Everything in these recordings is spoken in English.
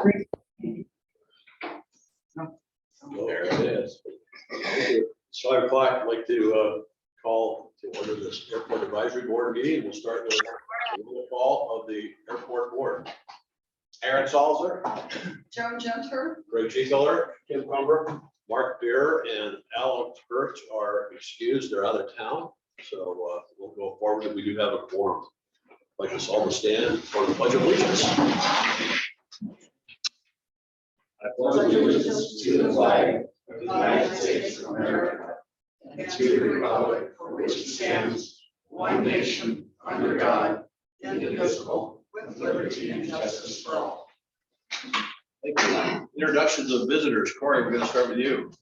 There it is. 5 o'clock. I'd like to call to order this airport advisory board meeting. We'll start with the roll call of the airport board. Aaron Salzer, Joan Genter, Greg Chiegler, Kim Cumber, Mark Beer, and Alex Birch are excused. They're out of town. So we'll go forward. We do have a quorum. I'd like us all to stand for the Pledge of Allegiance. I pledge allegiance to the flag of the United States of America and to the republic for which it stands, one nation, under God, indivisible, with liberty and justice for all. Thank you. Introductions of visitors. Corey, we're going to start with you.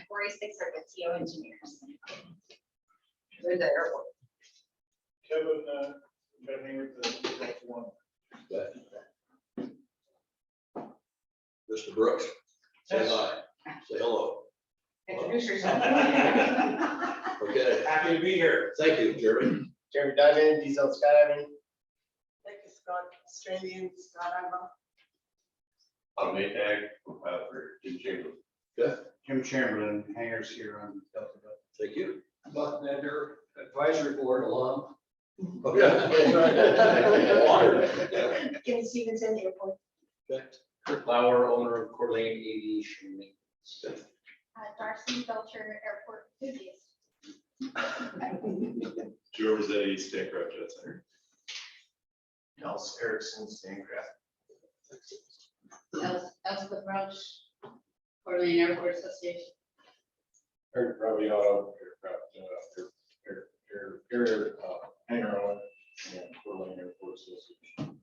Corey Sixer with TO Engineers. With the airport. Kevin, Kevin with the one. Mr. Brooks, say hi. Say hello. Introduce yourself. Okay. Happy to be here. Thank you, Jeremy. Jeremy Diamond, Diesel Skydiving. Thank you, Scott. Australian Scott Alba. Maytag for Jim Chamberlain. Good. Jim Chamberlain, hangers here on Delta. Thank you. Buck Bender, advisory board alum. Okay. Kim Stevens at the airport. Kurt Lauer, owner of Coeur d'Alene Aviation Maintenance. Darcy Belcher, airport enthusiast. Joe Rossetti, Statecraft Jet Center. Nels Erickson, Stancraft. Elspeth Roach, Coeur d'Alene Airport Association. Eric Raviotto, aircraft, hangar on, and Coeur d'Alene Airport Association.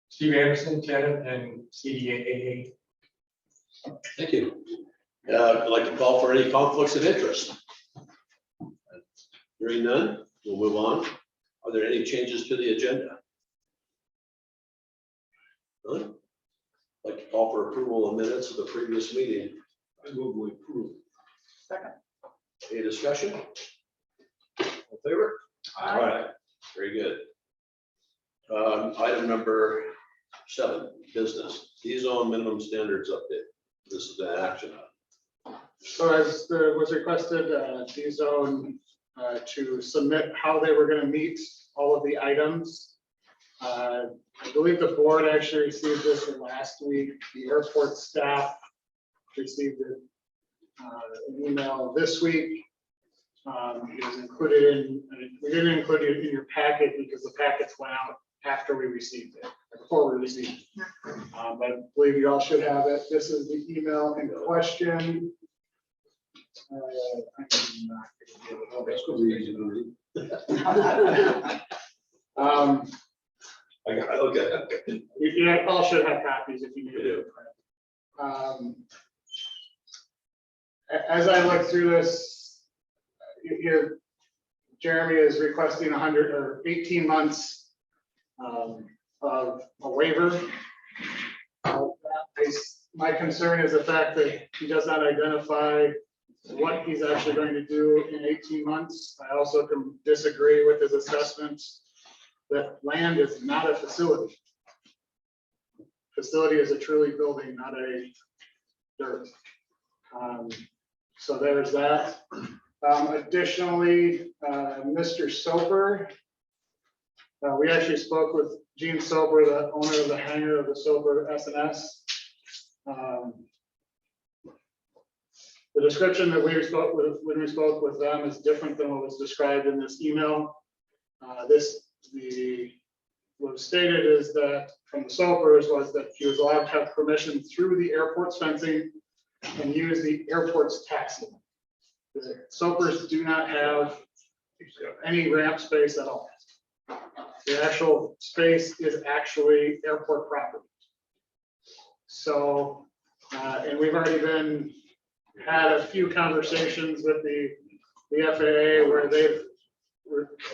Steve Anderson, tenant and CDAA. Thank you. I'd like to call for any conflicts of interest. Hearing none, we'll move on. Are there any changes to the agenda? None? I'd like to call for approval of minutes of the previous meeting. I move we approve. Second. Any discussion? All in favor? All right. Very good. Item number 7, business. D-zone minimum standards update. This is an action item. So as was requested, D-zone to submit how they were going to meet all of the items. I believe the board actually received this last week. The airport staff received it, an email this week. It was included in, we didn't include it in your packet because the packets went out after we received it, before we received it. But I believe you all should have it. This is the email in question. I'm not gonna be able to Easy to read. I got it. Okay. you all should have copies if you need We do. it. As I look through this, here, Jeremy is requesting 100 or 18 months of a waiver. My concern is the fact that he does not identify what he's actually going to do in 18 months. I also can disagree with his assessment that land is not a facility. Facility is a truly building, not a dirt. So there's that. Additionally, Mr. Soper, we actually spoke with Gene Soper, the owner of the hangar of the Soper S&S. The description that we spoke with when we spoke with them is different than what was described in this email. What was stated is that from the Sopers was that he was allowed to have permission through the airport's fencing and use the airport's taxi. The Sopers do not have any ramp space at all. The actual space is actually airport property. So, and we've already had a few conversations with the FAA where they've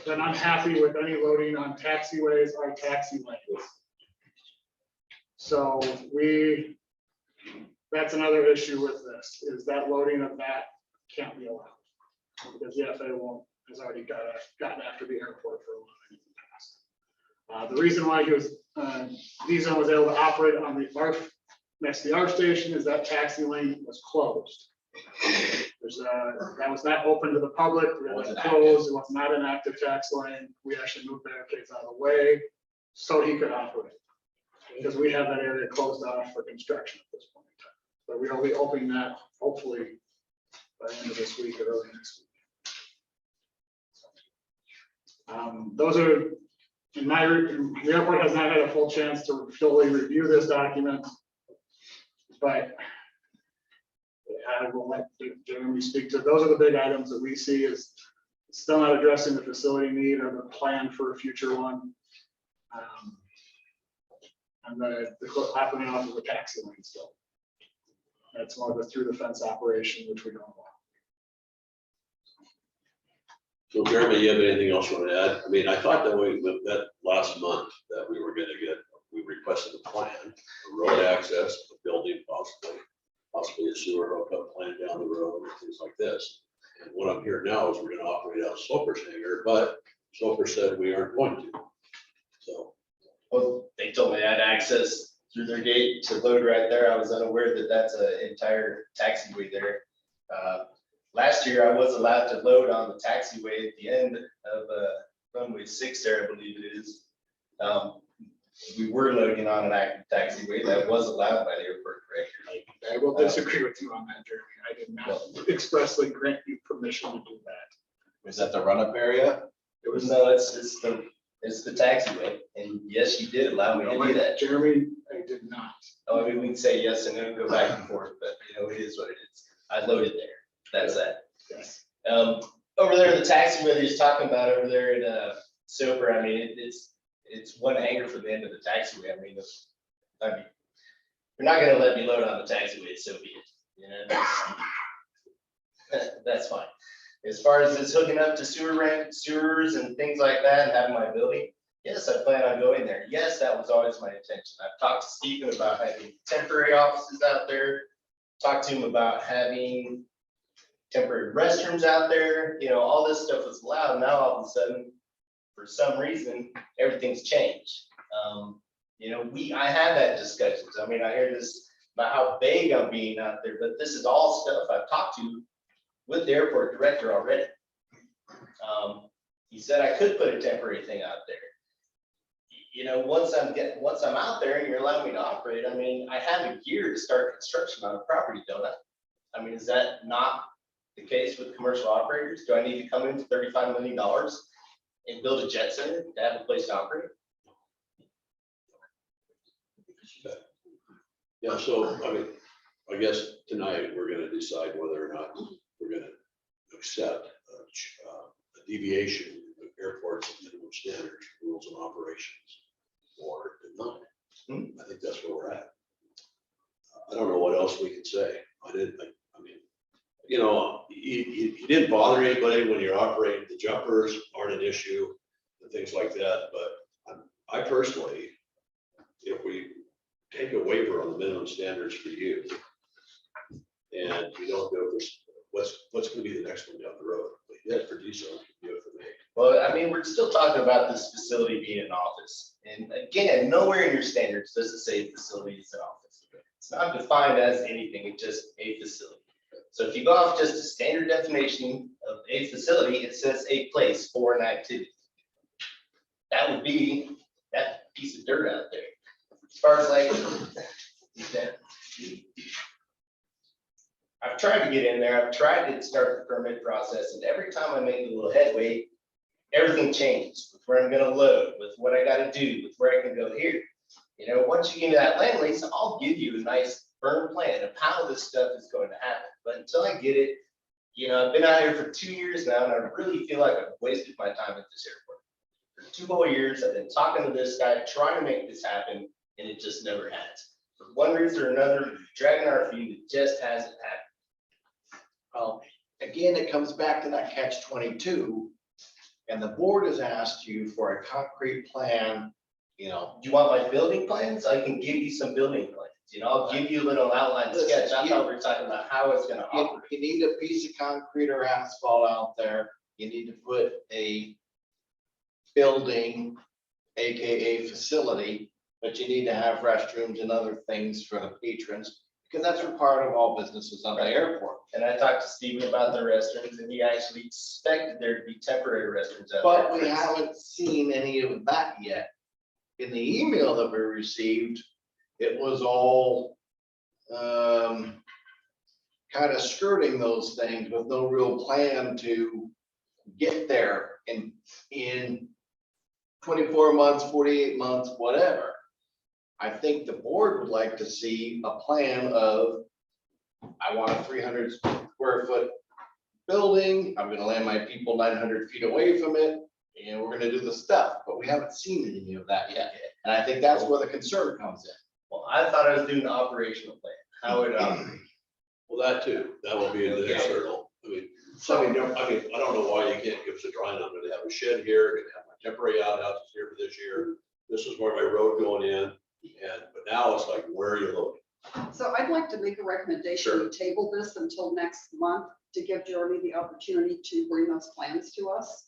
been unhappy with any loading on taxiways or taxi lanes. So that's another issue with this, is that loading of that can't be allowed because the FAA has already gotten after the airport for a while in the past. The reason why he was D-Zone was able to operate on the R, next to the R station, is that taxi lane was closed. That was not open to the public, it was closed, it was not an active tax lane. We actually moved barricades out of the way so he could operate. Because we have that area closed off for construction at this point in time. But we will be opening that hopefully by the end of this week or early next week. Those are, the airport has not had a full chance to fully review this document, but I will let Jeremy speak to, those are the big items that we see as still not addressing the facility need or the plan for a future one. And the happening off of the taxi lane still. That's more of a through the fence operation, which we don't want. So Jeremy, you have anything else you want to add? I mean, I thought that we met last month that we were gonna get, we requested a plan, a road access, a building possibly a sewer hookup plan down the road, and things like this. And what I'm hearing now is we're gonna operate out of Soper's hangar, but Soper said we aren't going to. So, Well, they told me I had access through their gate to load right there. I was unaware that that's an entire taxiway there. Last year, I was allowed to load on the taxiway at the end of runway 6 there, I believe it is. We were loading on an active taxiway that was allowed by the airport director. I will disagree with you on that, Jeremy. I did not expressly grant you permission to do that. Was that the run-up area? It was, no, it's the taxiway. And yes, you did allow me to do that. Jeremy, I did not. Oh, I mean, we can say yes and no, go back and forth, but you know, it is what it is. I loaded there. That's that. Yes. Over there, the taxiway that he's talking about over there in Soper, I mean, it's one hangar for the end of the taxiway. I mean, you're not gonna let me load on the taxiway, so be it. You know, that's fine. As far as this hooking up to sewers and things like that and having my building, yes, I plan on going there. Yes, that was always my intention. I've talked to Stephen about having temporary offices out there, talked to him about having temporary restrooms out there, you know, all this stuff was allowed. Now all of a sudden, for some reason, everything's changed. You know, I had that discussions. I mean, I hear this about how vague I'm being out there, but this is all stuff I've talked to with the airport director already. He said I could put a temporary thing out there. You know, once I'm out there and you're allowing me to operate, I mean, I have a year to start construction on a property, don't I? I mean, is that not the case with commercial operators? Do I need to come in for $35 million and build a jet center to have a place to operate? yeah, so, I mean, I guess tonight we're gonna decide whether or not we're gonna accept a deviation of airports and minimum standards, rules and operations, or deny. I think that's where we're at. I don't know what else we can say. I mean, you know, you didn't bother anybody when you're operating. The jumpers aren't an issue and things like that, but I personally, if we take a waiver on the minimum standards for you, and you don't go this, what's going to be the next one down the road? Like that for D-Zone, can do it for me. Well, I mean, we're still talking about this facility being an office. And again, nowhere in your standards does it say facility is an office. It's not defined as anything, it's just a facility. So if you go off just a standard definition of a facility, it says a place for an activity. That would be that piece of dirt out there. As far as like, I've tried to get in there, I've tried to start the permit process, and every time I make a little headway, everything changes with where I'm gonna load, with what I gotta do, with where I can go here. You know, once you get into that land lease, I'll give you a nice firm plan of how this stuff is going to happen. But until I get it, you know, I've been out here for 2 years now, and I really feel like I've wasted my time at this airport. For 2 whole years, I've been talking to this guy, trying to make this happen, and it just never has. For one reason or another, dragging our feet, it just hasn't happened. Well, again, it comes back to that catch-22. And the board has asked you for a concrete plan, you know. Do you want my building plans? I can give you some building plans. You know, I'll give you a little outline sketch. I thought we were talking about how it's gonna operate. You need a piece of concrete or asphalt out there. You need to put a building, AKA facility, but you need to have restrooms and other things for the patrons, because that's a part of all businesses on the airport. And I talked to Steven about the restrooms, and he actually expected there to be temporary restrooms out there. But we haven't seen any of that yet. In the email that we received, it was all kind of skirting those things with no real plan to get there in 24 months, 48 months, whatever. I think the board would like to see a plan of, I want a 300 square foot building, I'm gonna land my people 900 feet away from it, and we're gonna do the stuff, but we haven't seen any of that yet. And I think that's where the concern comes in. Well, I thought I was doing an operational plan, how it operates. Well, that too, that will be the next hurdle. I mean, I don't know why you can't give us a drawing. I'm gonna have a shed here, gonna have my temporary outhouses here for this year. This is where my road going in, but now it's like, where are you loading? So I'd like to make a recommendation, Sure. we table this until next month to give Jeremy the opportunity to bring those plans to us.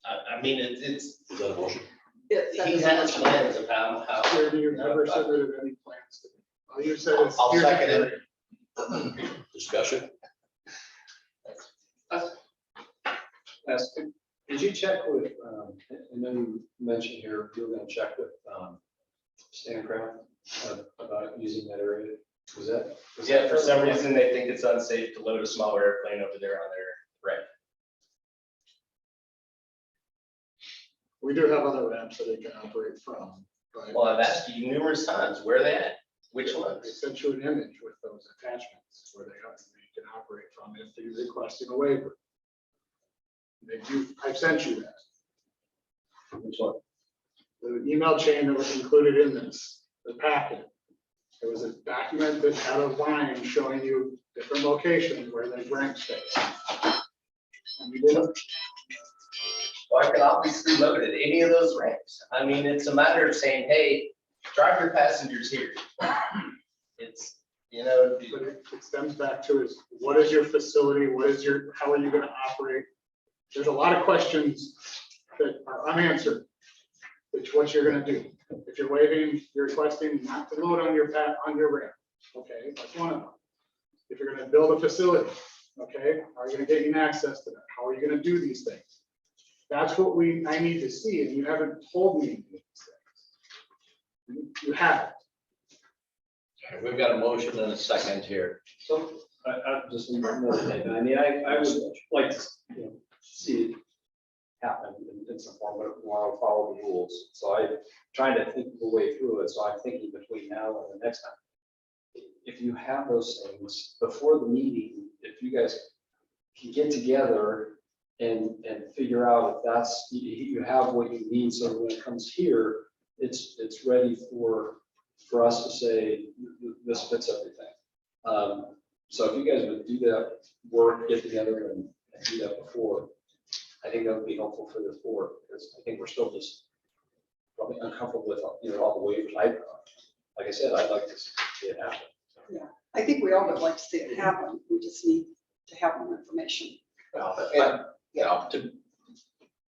I mean, it's, Is that a motion? he has plans of how. Jeremy, you've never submitted any plans to me. All you said is. I'll here's the second it. area. Discussion? Did you check with, I know you mentioned here, you were gonna check with, Stancraft about using that area? Was that? Yeah, for some reason, they think it's unsafe to load a smaller airplane over there on their ramp. We do have other ramps that they can operate from. but Well, I've asked you numerous times, where are they at? Which I ones? sent you an image with those attachments where they can operate from if they're requesting a waiver. I've sent you that. Which one? The email chain that was included in this, the packet. There was a document that had a line showing you different locations where they rank space. And we didn't, Well, I can obviously load at any of those ramps. I mean, it's a matter of saying, hey, drive your passengers here. It's, you know, but it stems back to is, what is your facility? What is your, how are you gonna operate? There's a lot of questions that are unanswered. It's what you're gonna do. If you're waiving, you're requesting not to load on your ramp, okay, that's one of them. If you're gonna build a facility, okay, how are you gonna gain access to that? How are you gonna do these things? That's what I need to see, and you haven't told me these things. You haven't. We've got a motion and a second here. So, I just, another thing, I mean, I would like to, see it happen in some form, but while I follow the rules. So I'm trying to think the way through it, so I'm thinking between now and the next time. If you have those things before the meeting, if you guys can get together and figure out if that's, you have what you need, so when it comes here, it's ready for us to say, this fits everything. So if you guys would do that work, get together and do that before, I think that would be helpful for this board, because I think we're still just probably uncomfortable with, all the waivers. Like I said, I'd like to see it happen. I think we all would like to see it happen, we just need to have more information. And, to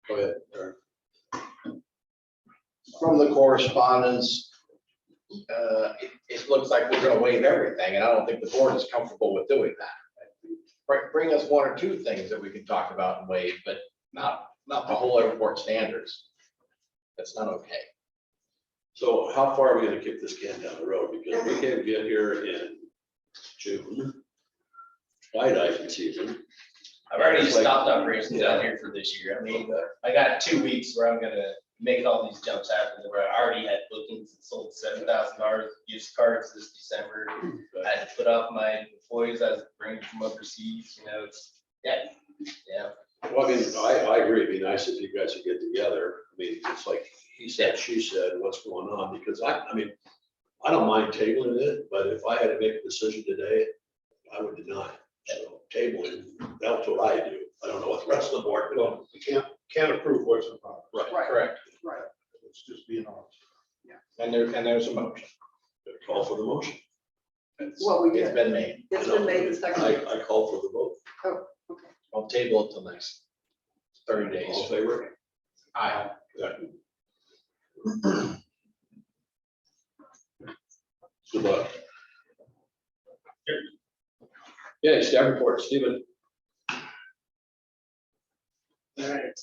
Go ahead, Eric. from the correspondence, it looks like we're gonna waive everything, and I don't think the board is comfortable with doing that. Bring us one or two things that we can talk about and waive, but not the whole airport standards. That's not okay. So how far are we gonna kick this can down the road? Because we can't get here in June. Skydiving season. I've already It's like- stopped operations out here for this year. I mean, I got 2 weeks where I'm gonna make all these jumps happen, where I already had bookings and sold $7,000 gift cards this December. I had to put off my employees I was bringing from overseas, it's, yeah. Well, I mean, I agree. It'd be nice if you guys could get together. I mean, it's like he said, she said, what's going on? Because I mean, I don't mind tabling it, but if I had to make a decision today, I would deny it. So tabling, that's what I do. I don't know what the rest of the board, but Well, we can't approve what's in the problem. right. Correct. Right. It's just being honest. And there's a motion. Call for the motion. Well, we It's did, been made. it's been made and seconded. I call for the vote. I'll table it till next 30 days. All in favor? Aye. Good luck. Yeah, staff report, Stephen. All right,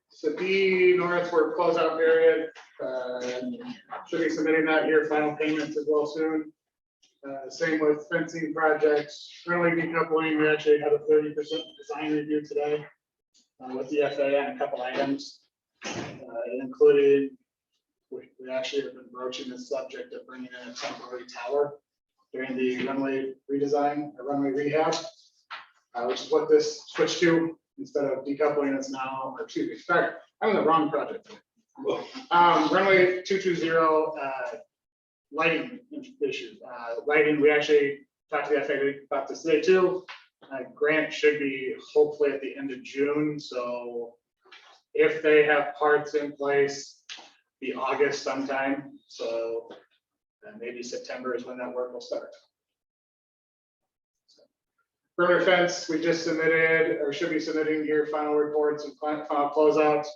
so D North, we're closeout period, should be submitting that here, final payments as well soon. Same with fencing projects, runway decoupling, we actually had a 30% design review today with the FAA on a couple items, including, we actually have been broaching the subject of bringing in a temporary tower during the runway redesign, or runway rehab, which is what this switched to. Instead of decoupling, it's now, or excuse me, sorry, I'm in the wrong project. Runway 220, lighting issue. Lighting, we actually talked to the FAA about this today too. Grant should be hopefully at the end of June, so if they have parts in place, be August sometime, so maybe September is when that work will start. Perimeter fence, we just submitted, or should be submitting here, final reports and final closeouts.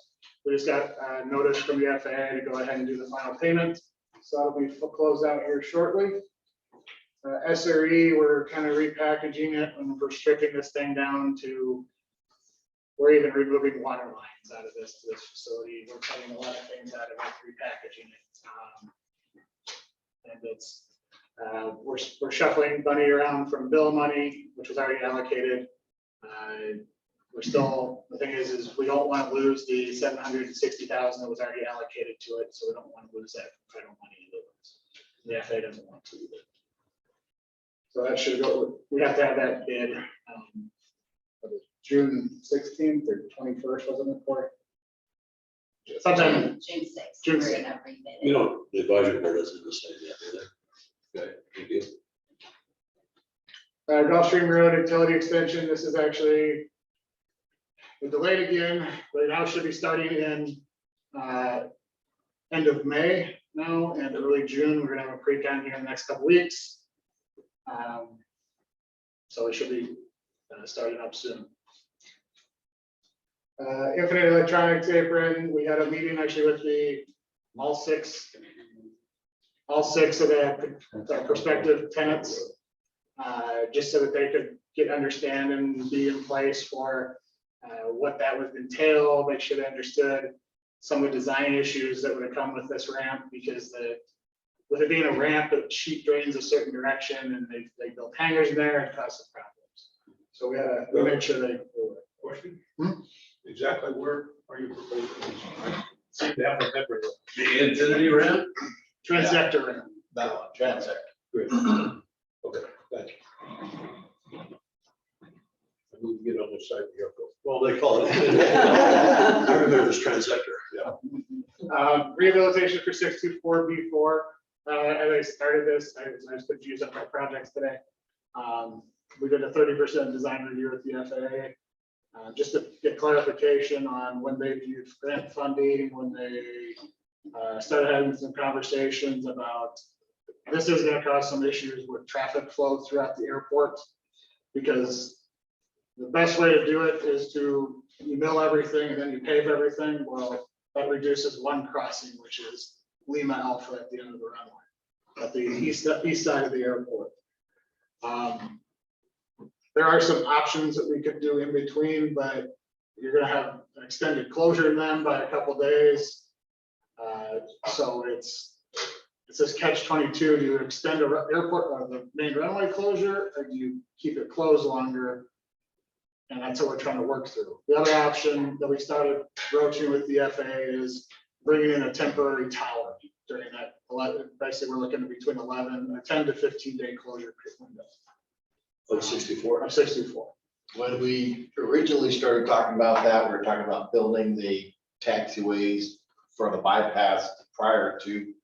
We just got notice from the FAA to go ahead and do the final payment. So that'll be closed out here shortly. SRE, we're kind of repackaging it and we're stripping this thing down to, we're even removing water lines out of this facility. We're cutting a lot of things out of it, repackaging it. And it's, we're shuffling money around from bill money, which was already allocated. We're still, the thing is we don't want to lose the 760,000 that was already allocated to it, so we don't want to lose that federal money either. The FAA doesn't want to either. So that should go, we have to have that bid June 16th or 21st, wasn't it, for? Sometime June 6th. June we're 6th. gonna rebid it. You know, the advisory board doesn't decide that, do they? Okay, thank you. Gulfstream Road utility extension, this is actually delayed again, but it now should be starting in end of May now and early June. We're gonna have a pre-con here in the next couple weeks. So it should be starting up soon. Infinite Electronics apron, we had a meeting actually with all six of the prospective tenants, just so that they could understand and be in place for what that would entail. They should have understood some of the design issues that would have come with this ramp, because with it being a ramp, it sheet drains a certain direction and they built hangars in there and caused some problems. So we made sure they. Question? Exactly where are you proposing? Seem to have a memory. The infinity ramp? Transector ramp. That one, transect. Great. Okay, thank you. I need to get on the side of the airport. Well, they call it. I remember this transector, yeah. Rehabilitation for 624B4. As I started this, I was confused on my projects today. We did a 30% design review with the FAA. Just to get clarification on when they viewed grant funding, when they started having some conversations about this is going to cause some issues with traffic flow throughout the airport, because the best way to do it is to you mill everything and then you pave everything. Well, that reduces one crossing, which is Lima Alpha at the end of the runway at the east side of the airport. There are some options that we could do in between, but you're going to have an extended closure in them by a couple of days. So it's this catch-22. Do you extend the airport or the main runway closure, or do you keep it closed longer? And that's what we're trying to work through. The other option that we started broaching with the FAA is bringing in a temporary tower during that 11. Basically, we're looking at between 10 to 15 day closure window. Of 64. Of 64. When we originally started talking about that, we were talking about building the taxiways for the bypass prior to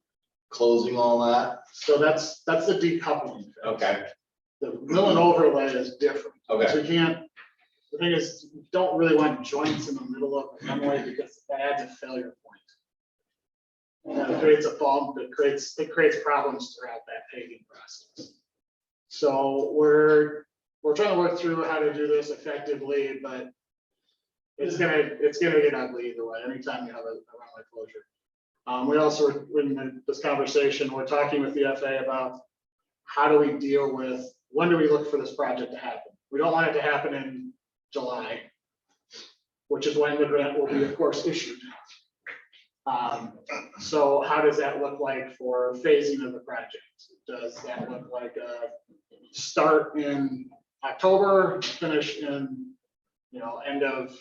closing all that. So that's the decoupling phase. Okay, The mill and overlay is different. okay. So you can't, the thing is, you don't really want joints in the middle of the runway because that adds a failure point. And it creates a bump, it creates problems throughout that paving process. So we're trying to work through how to do this effectively, but it's gonna get ugly either way, anytime you have a runway closure. We also were in this conversation, we're talking with the FA about how do we deal with, when do we look for this project to happen? We don't want it to happen in July, which is when the grant will be, of course, issued. So how does that look like for phasing of the project? Does that look like a start in October, finish in, end of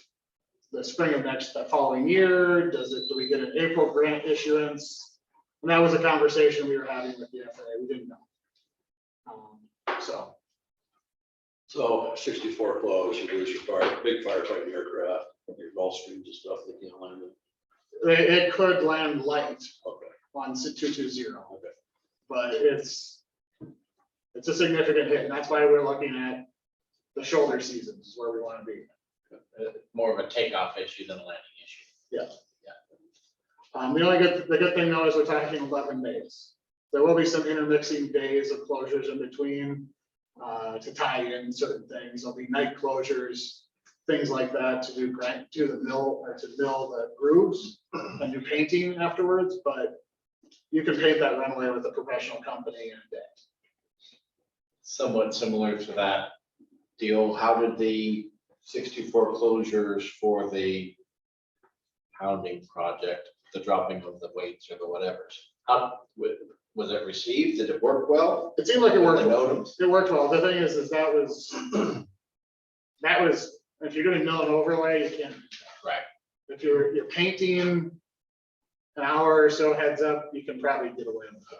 the spring of the following year? Do we get an April grant issuance? And that was a conversation we were having with the FAA. We didn't know. So 64 close, you lose your big firefighting aircraft, your Gulfstreams and stuff that can't land it. It could land light Okay. on 220, Okay. but it's a significant hit, and that's why we're looking at the shoulder seasons is where we want to be. More of a takeoff issue than a landing issue. The good thing though is we're talking 11 days. There will be some intermixing days of closures in between to tie in certain things. There'll be night closures, things like that to do the mill or to mill the grooves and do painting afterwards. But you can paint that runway with a professional company in a day. Somewhat similar to that deal, how did the 64 closures for the pounding project, the dropping of the weights or the whatevers, was it received? Did it work well? It seemed like it worked The well. NOTAMs? It worked well. The thing is that was, if you're doing mill and overlay, you can't. Right. If you're painting an hour or so heads up, you can probably get away with it.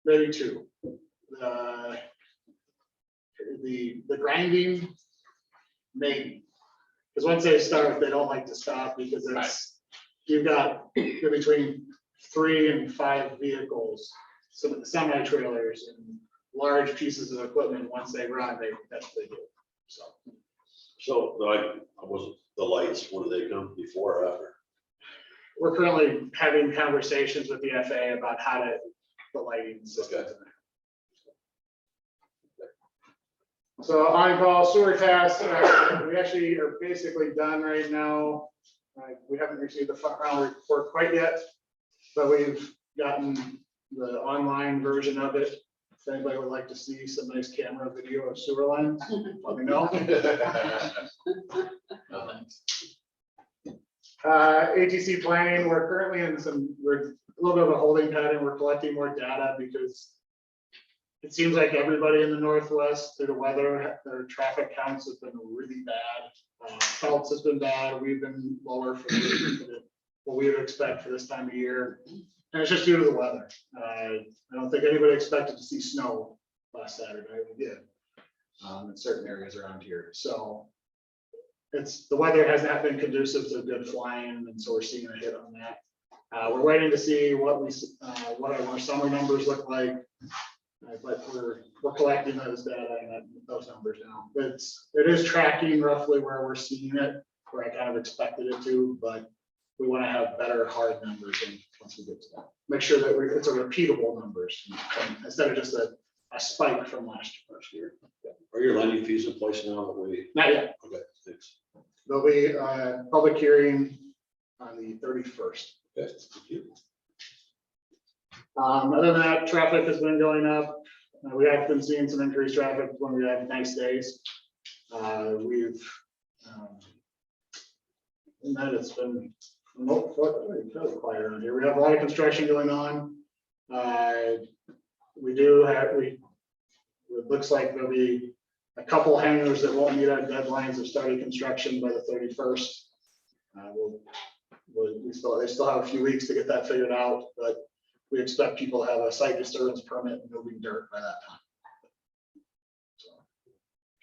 Maybe 2. The grinding, maybe. Because once they start, they don't like to stop because you've got between 3 and 5 vehicles, some of the semi-trailers and large pieces of equipment. Once they run, that's what they do. So I wasn't the lights, when do they come, before or after? We're currently having conversations with the FAA about how to the lighting system. Okay. So on-call sewer tasks, we actually are basically done right now. We haven't received the final report quite yet, but we've gotten the online version of it. If anybody would like to see some nice camera video of sewer lines, let me know. ATC planning, we're currently we're a little bit of a holding pattern. We're collecting more data because it seems like everybody in the Northwest, through the weather, their traffic counts have been really bad. Phelps has been bad. We've been lower for what we would expect for this time of year. And it's just due to the weather. I don't think anybody expected to see snow last Saturday. We did in certain areas around here. So the weather has not been conducive to good flying, and so we're seeing a hit on that. We're waiting to see what our summer numbers look like. But we're collecting those data and those numbers now. It is tracking roughly where we're seeing it, where I kind of expected it to, but we want to have better hard numbers once we get to that. Make sure that it's a repeatable numbers instead of just a spike from last year. Are your landing fees in place now that we? Not yet. Okay, thanks. There'll be a public hearing on the 31st. Okay, thank you. Other than that, traffic has been going up. We have been seeing some increased traffic when we have nice days. And then it's been fairly quiet around here. We have a lot of construction going on. It looks like there'll be a couple hangars that won't meet our deadlines of starting construction by the 31st. They still have a few weeks to get that figured out, but we expect people to have a site disturbance permit and moving dirt by that time.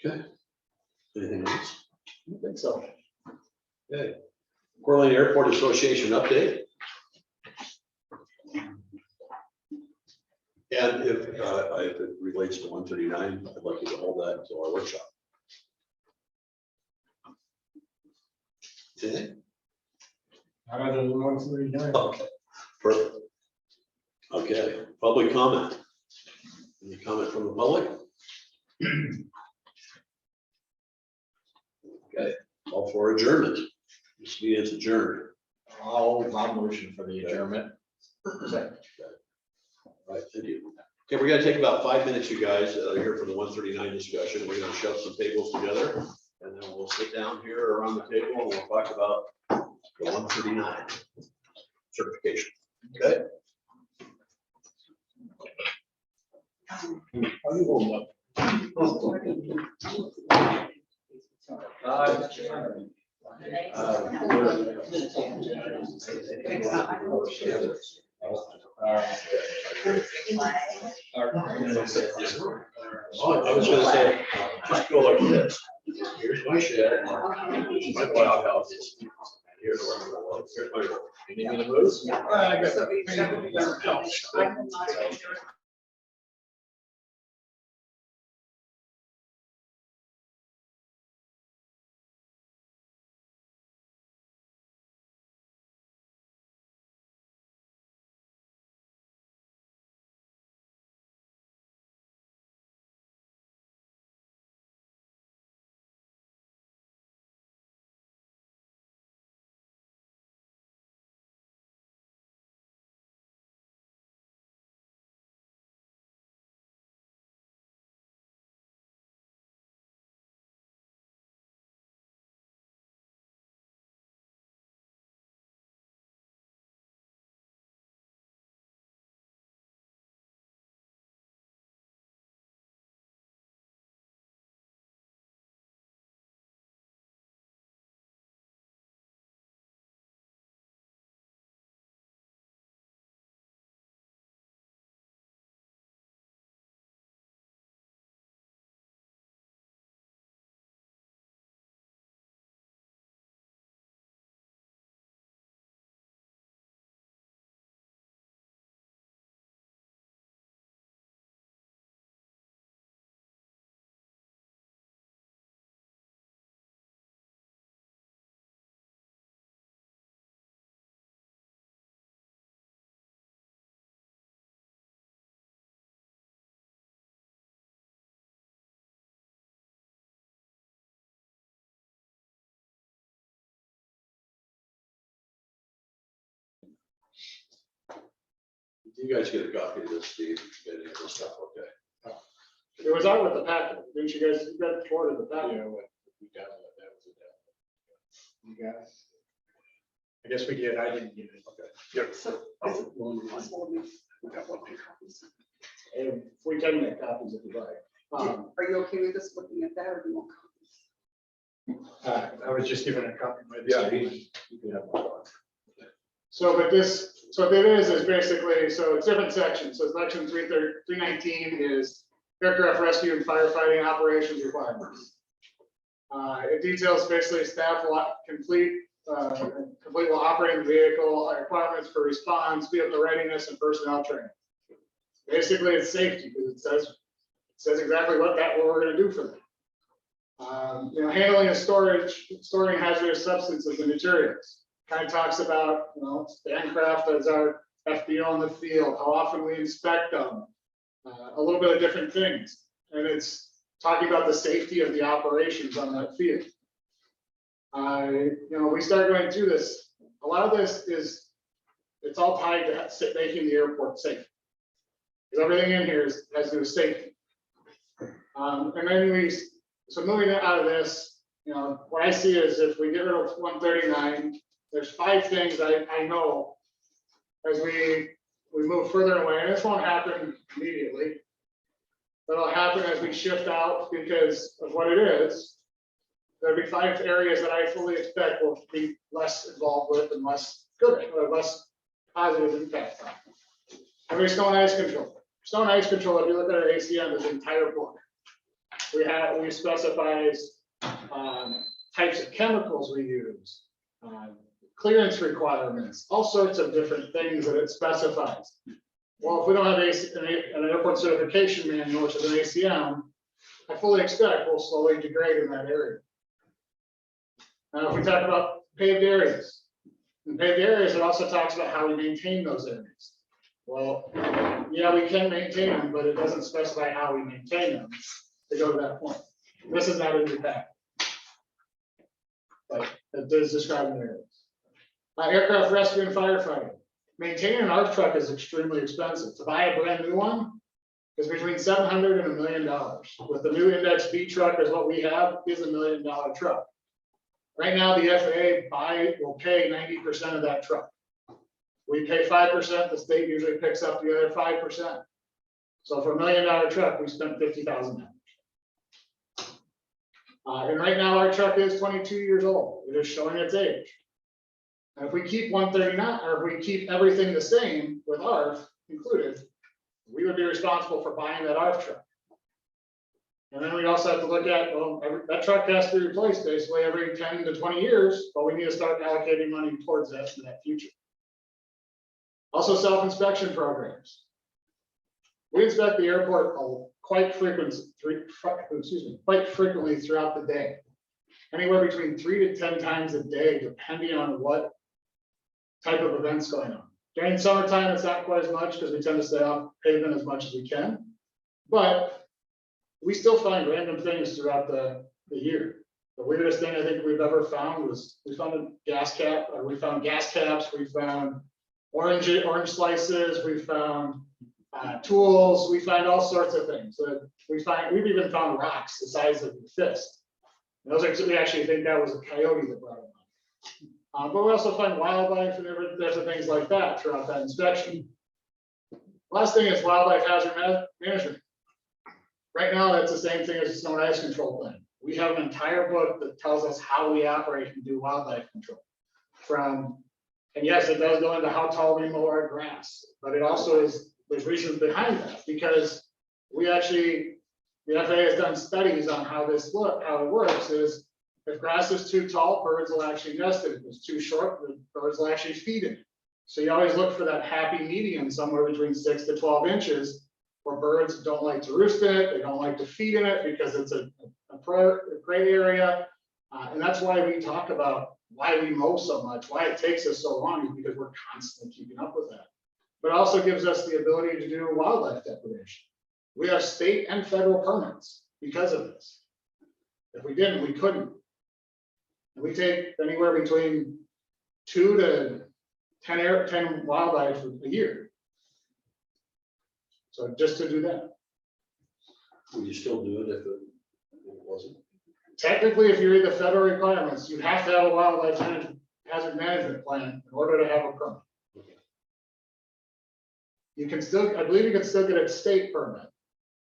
Okay. Anything else? I don't think so. Okay. Coeur d'Alene Airport Association update. And if it relates to 139, I'd like you to hold that until our workshop. Okay. Other than 139. Okay, perfect. Okay, public comment. Any comment from the public? Okay, all for adjournment. This meeting is adjourned. I'll motion for the adjournment. Right, thank you. Okay, we're gonna take about 5 minutes, you guys, here for the 139 discussion. We're gonna shove some tables together, and then we'll sit down here around the table and we'll talk about the 139 certification. Okay? How you holding up? I was gonna say, just go like this. Here's my shed, my plow house. Here's where I'm going. Here's my road. You need me to move? I got that. You guys get a copy of this, Steve, get any of this stuff, okay? It was out with the packet. Didn't you guys, you got toward the packet? Yeah, what we got, that was it. You got it? I guess we did, I didn't get it. Okay. Yep. So is it possible to make We got one here. copies? And we can make copies if you like. Are you okay with us looking at that or do you want copies? I was just given a copy by the. Yeah, city. you can have one. So, but this, so what it is basically, so it's different sections. So section 319 is aircraft rescue and firefighting operations requirements. It details basically staff will complete while operating the vehicle, requirements for response, vehicle readiness, and personnel training. Basically, it's safety because it says exactly what we're going to do for them. Handling and storing hazardous substances and materials. Kind of talks about, the aircraft as our FBO in the field, how often we inspect them, a little bit of different things. And it's talking about the safety of the operations on that field. We start going through this. A lot of this it's all tied to making the airport safe. Because everything in here has to do with safety. And then so moving out of this, what I see is if we get rid of 139, there's 5 things I know as we move further away, and this won't happen immediately. But it'll happen as we shift out because of what it is. There'll be 5 areas that I fully expect will be less involved with and less good or less positive impact on. Every stone ice control. Stone ice control, if you look at our ACM, is an entire book. We specify types of chemicals we use, clearance requirements, all sorts of different things that it specifies. Well, if we don't have an airport certification manual, which is an ACM, I fully expect we'll slowly degrade in that area. Now, if we talk about paved areas, in paved areas, it also talks about how we maintain those areas. Well, yeah, we can maintain them, but it doesn't specify how we maintain them to go to that point. This is not in your pack. But it does describe the areas. Aircraft rescue and firefighting. maintaining an ARF truck is extremely expensive. To buy a brand new one is between $700 and $1 million. With the new Index B truck is what we have, is $1 million truck. Right now, the FAA will pay 90% of that truck. We pay 5%, the state usually picks up the other 5%. So for $1 million truck, we spent $50,000. And right now, our truck is 22 years old. It is showing its age. And if we keep 139, or if we keep everything the same with ARF included, we would be responsible for buying that ARF truck. And then we also have to look at, well, that truck has to be replaced basically every 10 to 20 years, but we need to start allocating money towards that in that future. Also, self-inspection programs. We inspect the airport quite frequently throughout the day. Anywhere between 3 to 10 times a day, depending on what type of event's going on. During summertime, it's not quite as much because we tend to stay off pavement as much as we can. But we still find random things throughout the year. The weirdest thing I think we've ever found was we found a gas cap, or we found gas caps, we found orange slices, we found tools, we find all sorts of things. We've even found rocks the size of your fist. And those are, we actually think that was a coyote that brought them up. But we also find wildlife and different things like that throughout that inspection. Last thing is wildlife hazard management. Right now, that's the same thing as the snow and ice control plan. We have an entire book that tells us how we operate and do wildlife control. And yes, it does go into how tall we mow our grass, but it also there's reasons behind that, because the FAA has done studies on how it works is, if grass is too tall, birds will actually nest in it. If it's too short, the birds will actually feed in it. So you always look for that happy medium somewhere between 6 to 12 inches, where birds don't like to roost in it, they don't like to feed in it because it's a gray area. And that's why we talk about why we mow so much, why it takes us so long, is because we're constantly keeping up with that. But it also gives us the ability to do wildlife depredation. We have state and federal permits because of this. If we didn't, we couldn't. And we take anywhere between 2 to 10 wildlife a year. So just to do that. Would you still do it if it wasn't? Technically, if you read the federal requirements, you have to have a wildlife hazard management plan in order to have a permit. You can still, I believe you can still get a state permit,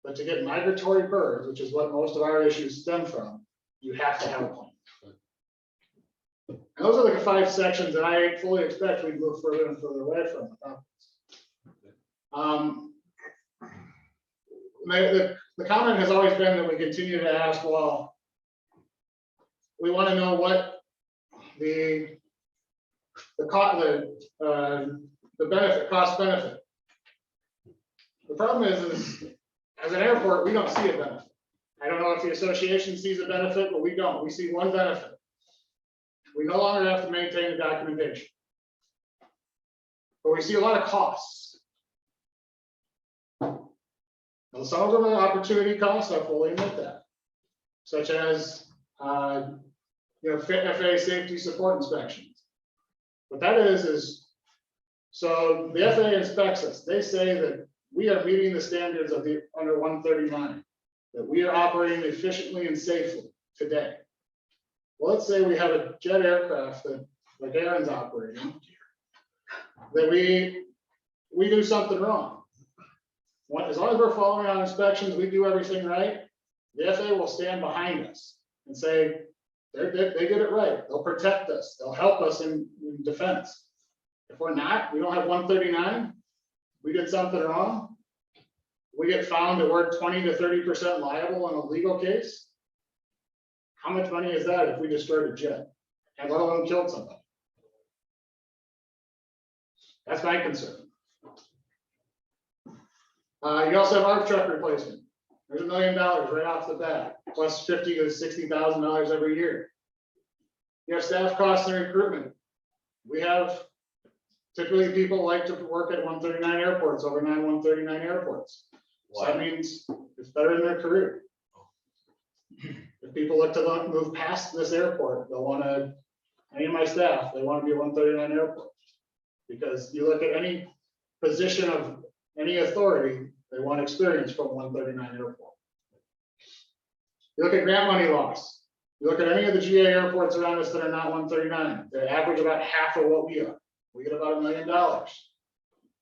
but to get migratory birds, which is what most of our issues stem from, you have to have a plan. And those are the 5 sections that I fully expect we move further and further away from. The comment has always been that we continue to ask, well, we want to know what the cost benefit. The problem is as an airport, we don't see a benefit. I don't know if the association sees a benefit, but we don't. We see one benefit. We no longer have to maintain the documentation. But we see a lot of costs. Now, some of them are opportunity costs, I fully admit that. Such as FAA safety support inspections. What that is so the FAA inspects us. They say that we are meeting the standards of the under 139, that we are operating efficiently and safely today. Well, let's say we have a jet aircraft that, like Aaron's operating, that we do something wrong. As long as we're following our inspections, we do everything right, the FAA will stand behind us and say, they did it right. They'll protect us. They'll help us in defense. If we're not, we don't have 139, we did something wrong, we get found that we're 20 to 30% liable in a legal case. How much money is that if we destroyed a jet and let alone killed somebody? That's my concern. You also have ARF truck replacement. There's $1 million right off the bat, plus $50,000 to $60,000 every year. You have staff costs and recruitment. We have typically people like to work at 139 airports over 139 airports. So that means it's better in their career. If people look to move past this airport, they'll want to, any of my staff, they want to be at 139 airport. Because you look at any position of any authority, they want experience from 139 airport. You look at grant money loss. You look at any of the GA airports around us that are not 139, they average about half of what we are. We get about $1 million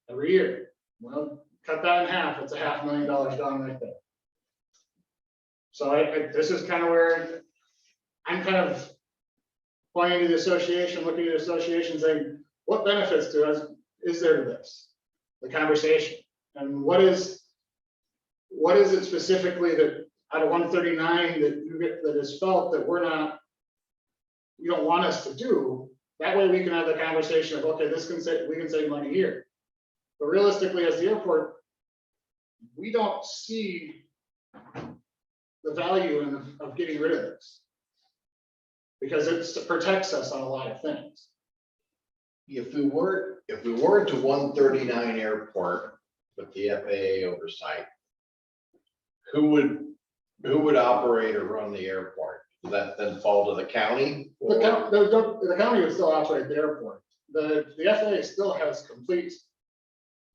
every year. Well, cut that in half, it's $500,000 gone right there. So this is kind of where I'm kind of pointing to the association, looking at the association, saying, what benefits to us is there to this? The conversation, and what is it specifically that out of 139 that is felt that you don't want us to do? That way we can have the conversation of, okay, we can save money here. But realistically, as the airport, we don't see the value of getting rid of this, because it protects us on a lot of things. If we were to 139 airport with the FAA oversight, who would operate or run the airport? Does that then fall to the county? The county would still operate the airport. The FAA still has complete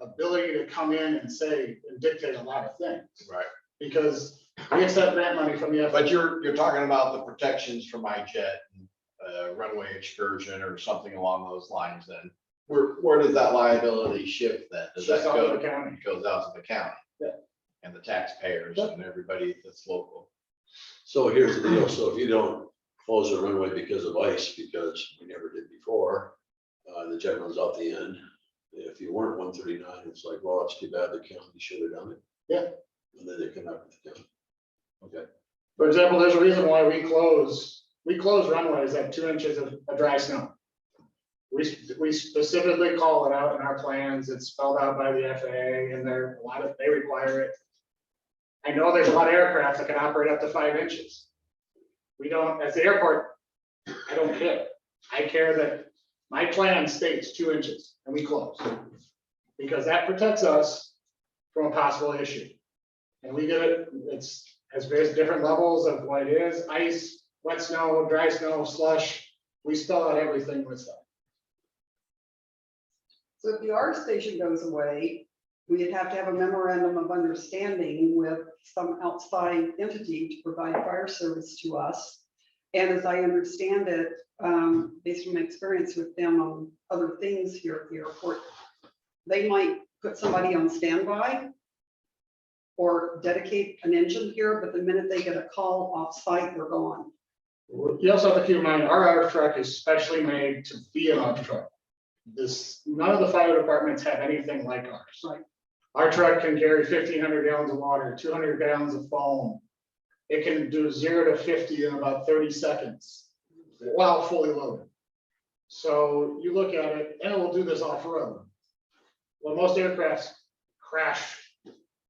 ability to come in and say and dictate a lot of things. Right. Because we accept grant money from the FAA. But you're talking about the protections from iJet, runway excursion or something along those lines then. Where does that liability shift then? Does that Shifts out to go? the county. Goes out to the county. Yeah. And the taxpayers Yeah. and everybody that's local. So here's the deal. So if you don't close the runway because of ice, because we never did before, the jet runs out the end. If you weren't 139, it's like, well, it's too bad the county should have done it. Yeah. And then they come up with the county. Okay. For example, there's a reason why we close runways at 2 inches of dry snow. We specifically call it out in our plans. It's spelled out by the FAA, and they require it. I know there's a lot of aircraft that can operate up to 5 inches. We don't, as the airport, I don't care. I care that my plan states 2 inches and we close. Because that protects us from a possible issue. And we get it, has various different levels of what it is: ice, wet snow, dry snow, slush. We spell out everything with that. So if the R station goes away, we'd have to have a memorandum of understanding with some outside entity to provide fire service to us. And as I understand it, based on my experience with them on other things here at the airport, they might put somebody on standby or dedicate an engine here, but the minute they get a call off site, they're gone. You also have to keep in mind, our ARF truck is specially made to be an ARF truck. None of the fire departments have anything like ours. Right. Our truck can carry 1,500 gallons of water, 200 gallons of foam. It can do 0 to 50 in about 30 seconds while fully loaded. So you look at it, and it will do this off road. Well, most aircrafts crash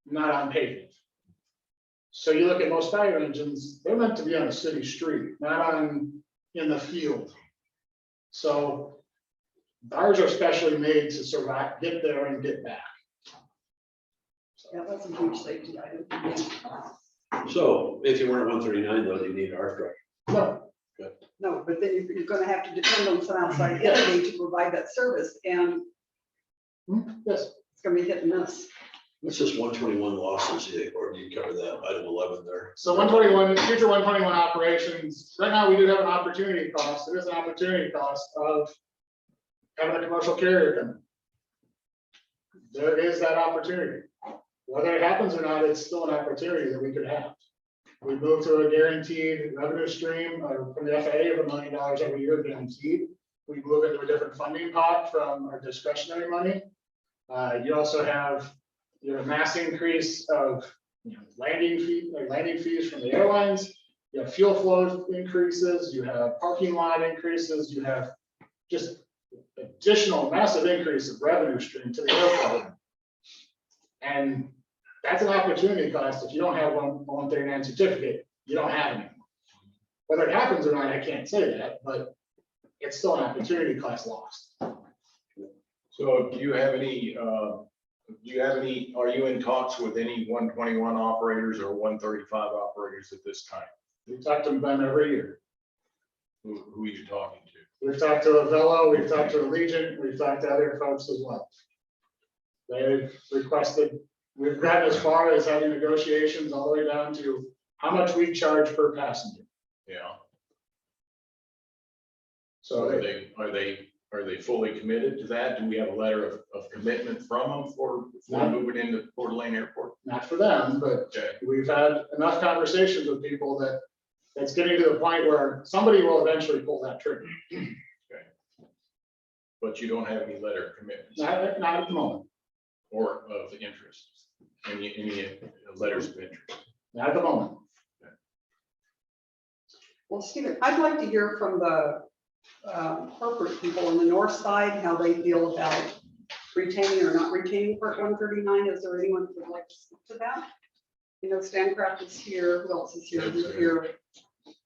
not on pavement. So you look at most fire engines, they're meant to be on a city street, not in the field. So ours are specially made to survive, get there and get back. Yeah, that's a huge safety item. So if you weren't 139 though, you need an ARF truck. No, No, but then you're gonna have to depend on some outside entity to provide that service, and yes, it's gonna be hit and miss. What's this 121 losses, or do you cover that item 11 there? so 121, future 121 operations, right now we do have an opportunity cost. There is an opportunity cost of having a commercial carrier come in. There is that opportunity. Whether it happens or not, it's still an opportunity that we could have. We move to a guaranteed revenue stream from the FAA of $1 million every year guaranteed. We move into a different funding pot from our discretionary money. You also have a mass increase of landing fees from the airlines. You have fuel flow increases. You have parking lot increases. You have just additional massive increase of revenue stream to the airport. And that's an opportunity cost. If you don't have a 139 certificate, you don't have any. Whether it happens or not, I can't say that, but it's still an opportunity cost lost. So do you have any, are you in talks with any 121 operators or 135 operators at this time? We talk to them every year. Who are you talking to? We've talked to Avella, we've talked to Allegiant, we've talked to other folks as well. They've requested, we've gotten as far as having negotiations all the way down to how much we charge per passenger. Yeah. So Are they fully committed to that? Do we have a letter of commitment from them for moving into Coeur d'Alene Airport? not for them, but Okay. we've had enough conversations with people that it's getting to the point where somebody will eventually pull that trigger. But you don't have any letter of commitments Not at the moment, or of interest? Any letters of interest? not at the moment. Well, Stephen, I'd like to hear from the corporate people on the north side, how they feel about retaining or not retaining Part 139. Is there anyone who would like to speak to that? You know, Stancraft is here. Who else is here? Who's here?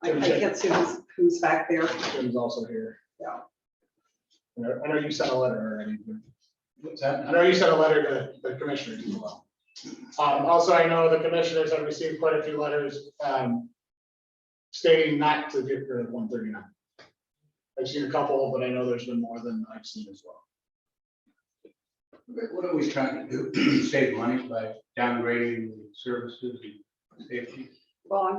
I can't see who's back there. Jim's also here. Yeah. I know you sent a letter already. What's that? I know you sent a letter to the commissioners as well. Also, I know the commissioners have received quite a few letters stating not to get rid of 139. I've seen a couple, but I know there's been more than I've seen as well. What are we trying to do? Save money by downgrading the services and safety? Well, I'm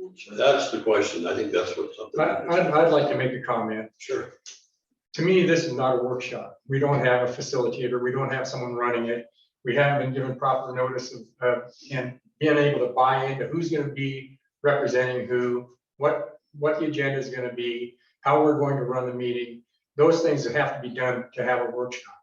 not sure. That's the question. I think that's what something. I'd like to make a comment. Sure. To me, this is not a workshop. We don't have a facilitator. We don't have someone running it. We haven't been given proper notice of and being able to buy into who's going to be representing who, what the agenda is going to be, how we're going to run the meeting. Those things that have to be done to have a workshop.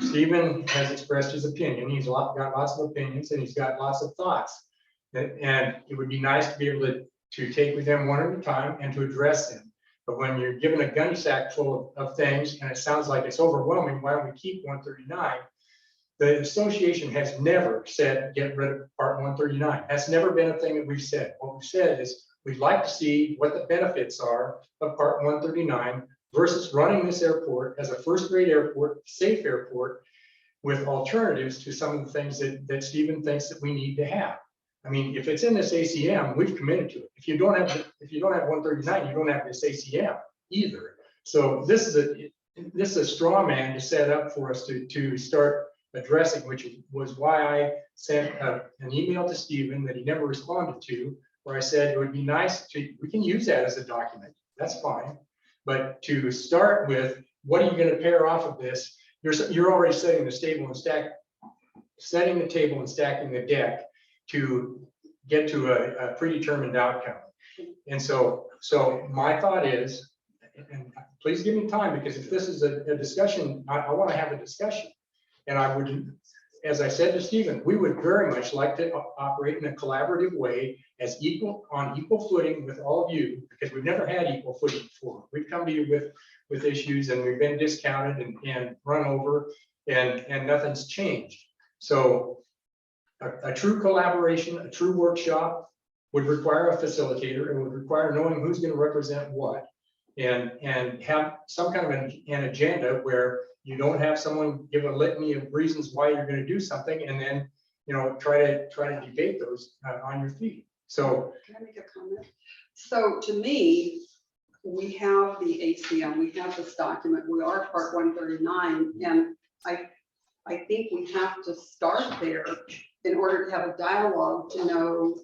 Stephen has expressed his opinion. He's got lots of opinions and he's got lots of thoughts. And it would be nice to be able to take with them one at a time and to address them. But when you're given a gun sack full of things and it sounds like it's overwhelming, why don't we keep 139? The association has never said get rid of Part 139. That's never been a thing that we've said. What we've said is we'd like to see what the benefits are of Part 139 versus running this airport as a first-rate airport, safe airport, with alternatives to some of the things that Stephen thinks that we need to have. I mean, if it's in this ACM, we've committed to it. If you don't have 139, you don't have this ACM either. So this is a straw man to set up for us to start addressing, which was why I sent an email to Stephen that he never responded to, where I said it would be nice we can use that as a document. That's fine. But to start with, what are you going to pair off of this? You're already setting the table and stacking the deck to get to a predetermined outcome. And so my thought is, and please give me time, because if this is a discussion, I want to have a discussion. And I would, as I said to Stephen, we would very much like to operate in a collaborative way on equal footing with all of you, because we've never had equal footing before. We've come to you with issues and we've been discounted and run over and nothing's changed. So a true collaboration, a true workshop would require a facilitator. It would require knowing who's going to represent what and have some kind of an agenda where you don't have someone give a litany of reasons why you're going to do something and then, try to debate those on your feet. So can I make a comment? So to me, we have the ACM, we have this document, we are Part 139, and I think we have to start there in order to have a dialogue to know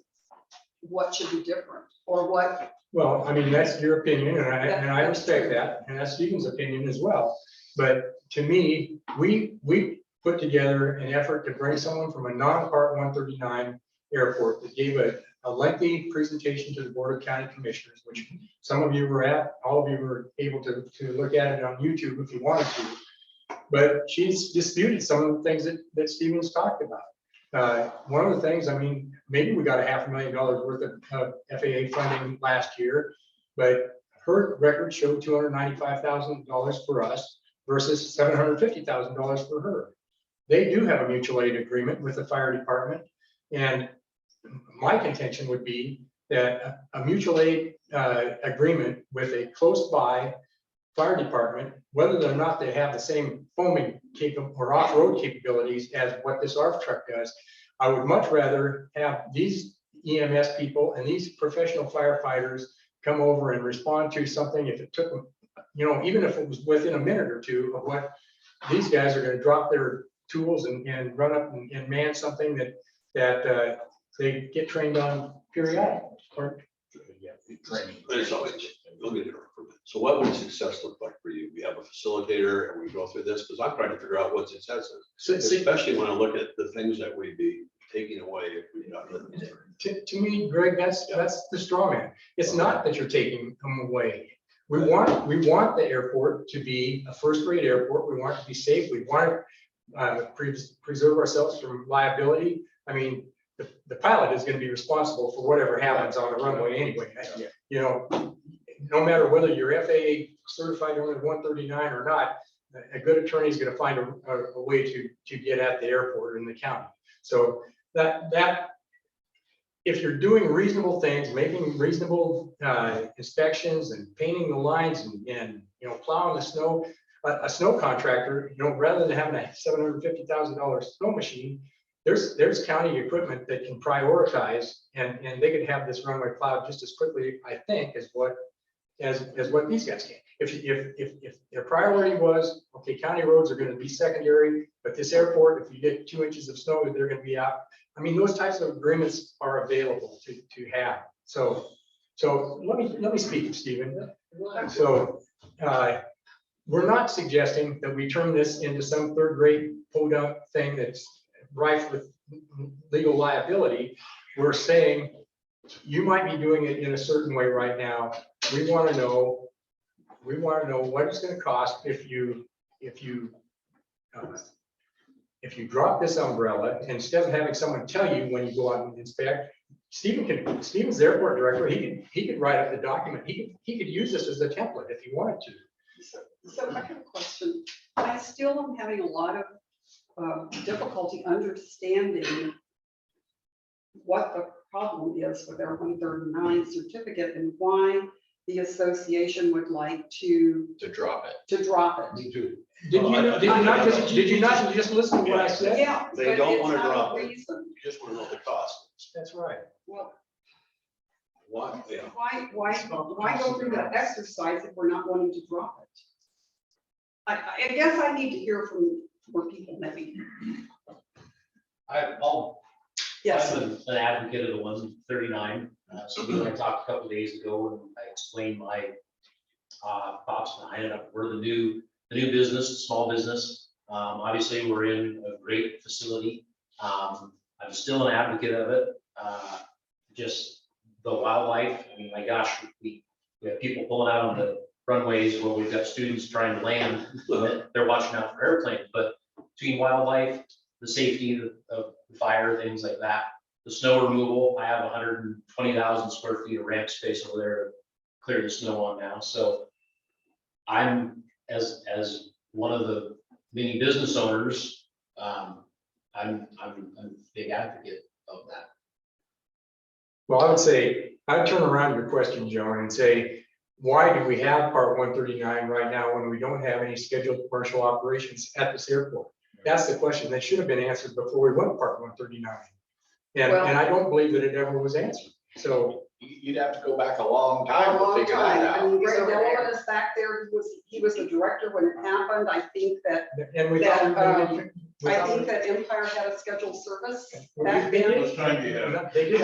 what should be different or what. well, I mean, that's your opinion, and I respect that, and that's Stephen's opinion as well. But to me, we put together an effort to bring someone from a non-Part 139 airport that gave a lengthy presentation to the Board of County Commissioners, which some of you were at, all of you were able to look at it on YouTube if you wanted to. But she's disputed some of the things that Stephen's talked about. One of the things, I mean, maybe we got $500,000 worth of FAA funding last year, but her record showed $295,000 for us versus $750,000 for her. They do have a mutual aid agreement with the fire department. And my contention would be that a mutual aid agreement with a close by fire department, whether or not they have the same foaming or off-road capabilities as what this ARF truck does, I would much rather have these EMS people and these professional firefighters come over and respond to something. If it took them you know, even if it was within a minute or two of what these guys are gonna drop their tools and run up and man something that they get trained on periodically. Or, So what would success look like for you? We have a facilitator and we go through this, because I'm trying to figure out what success is, especially when I look at the things that we'd be taking away if we got rid of these. to me, Greg, that's the straw man. It's not that you're taking them away. We want the airport to be a first-rate airport. We want it to be safe. We want to preserve ourselves from liability. I mean, the pilot is going to be responsible for whatever happens on the runway anyway. You know, no matter whether you're FAA certified under 139 or not, a good attorney is going to find a way to get at the airport in the county. So that if you're doing reasonable things, making reasonable inspections and painting the lines and you know, plowing the snow, a snow contractor, you know, rather than having a $750,000 snow machine, there's county equipment that can prioritize and they could have this runway plowed just as quickly, I think, as what these guys can. If their priority was, okay, county roads are going to be secondary, but this airport, if you get 2 inches of snow, they're going to be out. I mean, those types of agreements are available to have. So let me speak, Stephen. So we're not suggesting that we turn this into some third-rate podunk thing that's rife with legal liability. We're saying you might be doing it in a certain way right now. We want to know what it's going to cost if you drop this umbrella, instead of having someone tell you when you go out and inspect. Stephen's the airport director. He could write up the document. He could use this as a template if he wanted to. So I have a question. I still am having a lot of difficulty understanding what the problem is with our 139 certificate and why the association would like to drop it. Me too. Did you not just listen to what I said? Yeah. They but don't it's wanna not a drop it. reason. You just want to know the cost. That's right. Well, Why? Yeah. why go through that exercise if we're not wanting to drop it? I guess I need to hear from more people maybe. Yes. I'm an advocate of the 139. So we talked a couple days ago and I explained my thoughts behind it. We're the new business, the small business. Obviously, we're in a great facility. I'm still an advocate of it. Just the wildlife. I mean, my gosh, we have people pulling out on the runways where we've got students trying to land. They're watching out for airplanes, but between wildlife, the safety of the fire, things like that. The snow removal, I have 120,000 square feet of ramp space over there to clear the snow on now. So I'm, as one of the many business owners, I'm a big advocate of that. Well, I would say, I'd turn around your question, Joan, and say, why do we have Part 139 right now when we don't have any scheduled commercial operations at this airport? That's the question that should have been answered before we went to Part 139. And I don't believe that it ever was answered. So You'd have to go back a long time to figure that I out. mean, Greg Delawan is back there. He was the director when it happened. I think that Empire had a scheduled service back then. They did.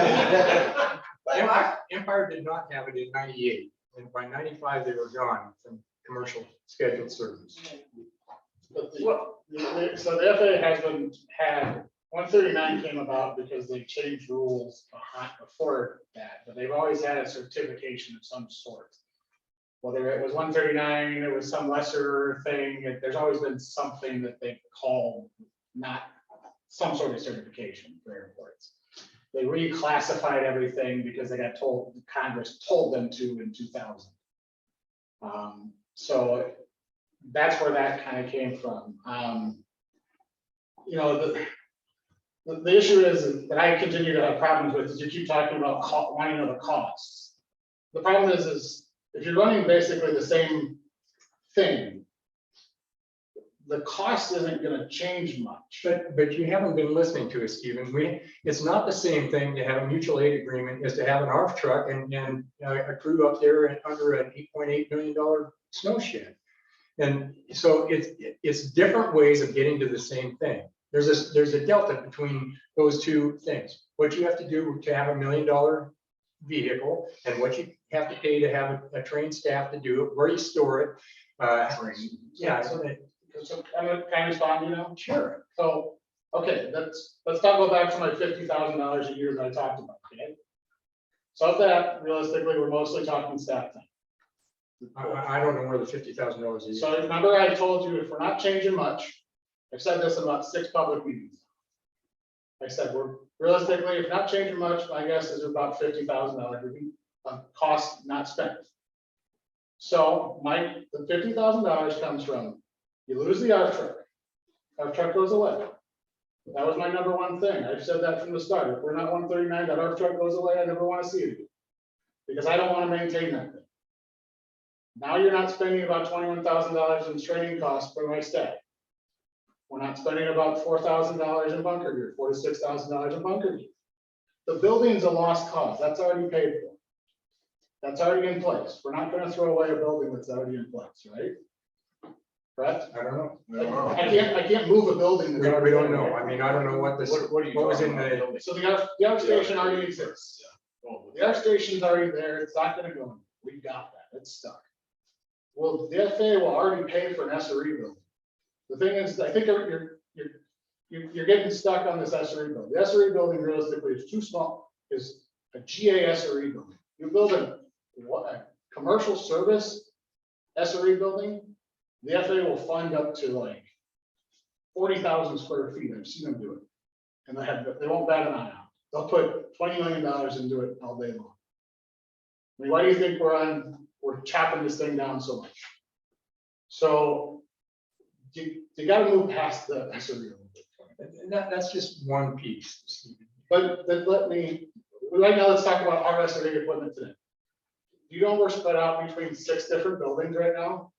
Empire did not have it in 98, and by 95 they were gone from commercial scheduled service. So the FAA had 139 came about because they changed rules before that, but they've always had a certification of some sort. Whether it was 139, it was some lesser thing, there's always been something that they call not some sort of certification for airports. They reclassified everything because they got told, Congress told them to in 2000. So that's where that kind of came from. You know, the issue is that I continue to have problems with is you keep talking about wanting to know the costs. The problem is if you're running basically the same thing, the cost isn't gonna change much. But you haven't been listening to us, Stephen. It's not the same thing to have a mutual aid agreement as to have an ARF truck and a crew up there under an $8.8 million snow shed. And so it's different ways of getting to the same thing. There's a delta between those two things. What you have to do to have $1 million vehicle and what you have to pay to have a trained staff to do it, where you store it. Yeah. So I'm gonna kind of respond, you know? Sure. So, okay, let's not go back to my $50,000 a year that I talked about, okay? So of that, realistically, we're mostly talking staff time. I don't know where the $50,000 a year. So remember I told you if we're not changing much, I've said this in about 6 public meetings. I said, we're realistically, if not changing much, my guess is about $50,000 cost not spent. So the $50,000 comes from, you lose the ARF truck. ARF truck goes away. That was my number one thing. I've said that from the start. If we're not 139, that ARF truck goes away, I never want to see it again. Because I don't want to maintain that thing. Now you're not spending about $21,000 in training costs for my staff. We're not spending about $4,000 in bunker gear, $4,000 to $6,000 in bunker gear. The building's a lost cause. That's already paid for. That's already in place. We're not going to throw away a building that's already in place, right? Correct? I don't know. I can't move a building. that's We already don't in know. there. I mean, I don't know what this, What are you what was in talking about? the, So the ARF station already exists. The ARF station's already there. It's not gonna go. We got that. It's stuck. Well, the FAA will already pay for an SRE building. The thing is, I think you're getting stuck on this SRE building. The SRE building realistically is too small, is a GA SRE building. You build a commercial service SRE building, the FAA will fund up to like 40,000 square feet. I've seen them do it. And they won't bat an eye out. They'll put $20 million into it all day long. I mean, why do you think we're chopping this thing down so much? So you got to move past the SRE a little bit. and that's just one piece, Stephen. But right now, let's talk about our SRE equipment today. You know, we're spread out between 6 different buildings right now.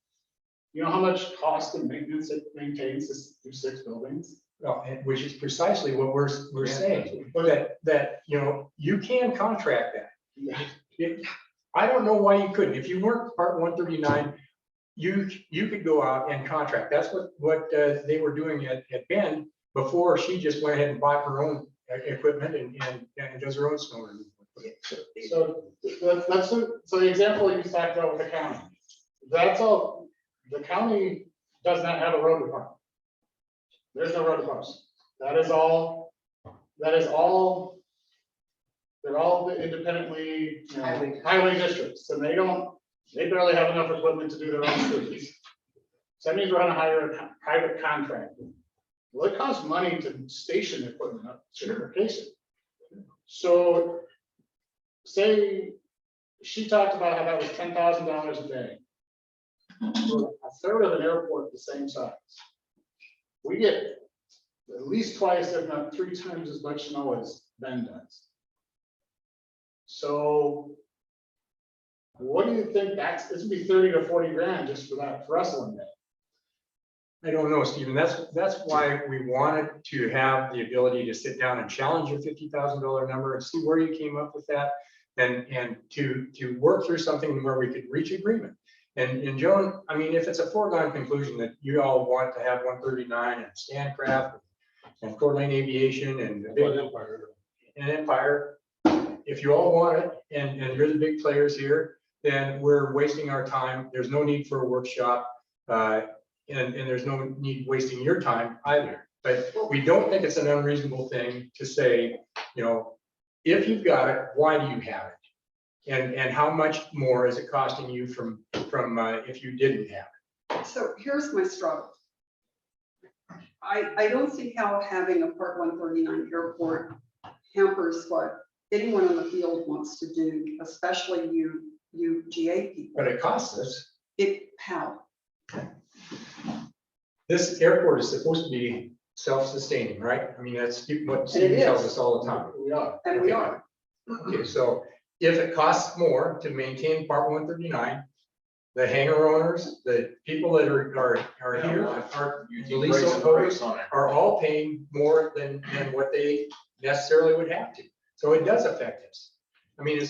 You know how much cost and maintenance it maintains to do 6 buildings? Well, which is precisely what we're saying, that, you know, you can contract that. I don't know why you couldn't. If you weren't part 139, you could go out and contract. That's what they were doing at Bend before she just went ahead and bought her own equipment and does her own snow removal. So the example you talked about with the county, that's all. The county does not have a road department. There's no road department. That is all. They're all independently, you know, highway districts, and they barely have enough equipment to do their own streets. So that means we're gonna hire a private contractor. Well, it costs money to station equipment up to the location. So say she talked about how that was $10,000 a day. For a third of an airport the same size. We get at least twice, if not 3 times as much snow as Bend does. So what do you think this would be 30 to 40 grand just for that, for us one day? I don't know, Stephen. That's why we wanted to have the ability to sit down and challenge your $50,000 number and see where you came up with that, and to work through something where we could reach agreement. And Joan, I mean, if it's a foregone conclusion that you all want to have 139 and Stancraft and Coeur d'Alene Aviation and Empire, if you all want it and you're the big players here, then we're wasting our time. There's no need for a workshop, and there's no need wasting your time either. But we don't think it's an unreasonable thing to say, you know, if you've got it, why do you have it? And how much more is it costing you from if you didn't have it? So here's my struggle. I don't see how having a Part 139 airport hampers what anyone in the field wants to do, especially you GA people. But it costs us. How? This airport is supposed to be self-sustaining, right? I mean, that's what Steve tells us all the time. We are. And we are. Okay, so if it costs more to maintain Part 139, the hangar owners, the people that are here, are You the keep lease raising the holders rates on it. are all paying more than what they necessarily would have to. So it does affect us. I mean,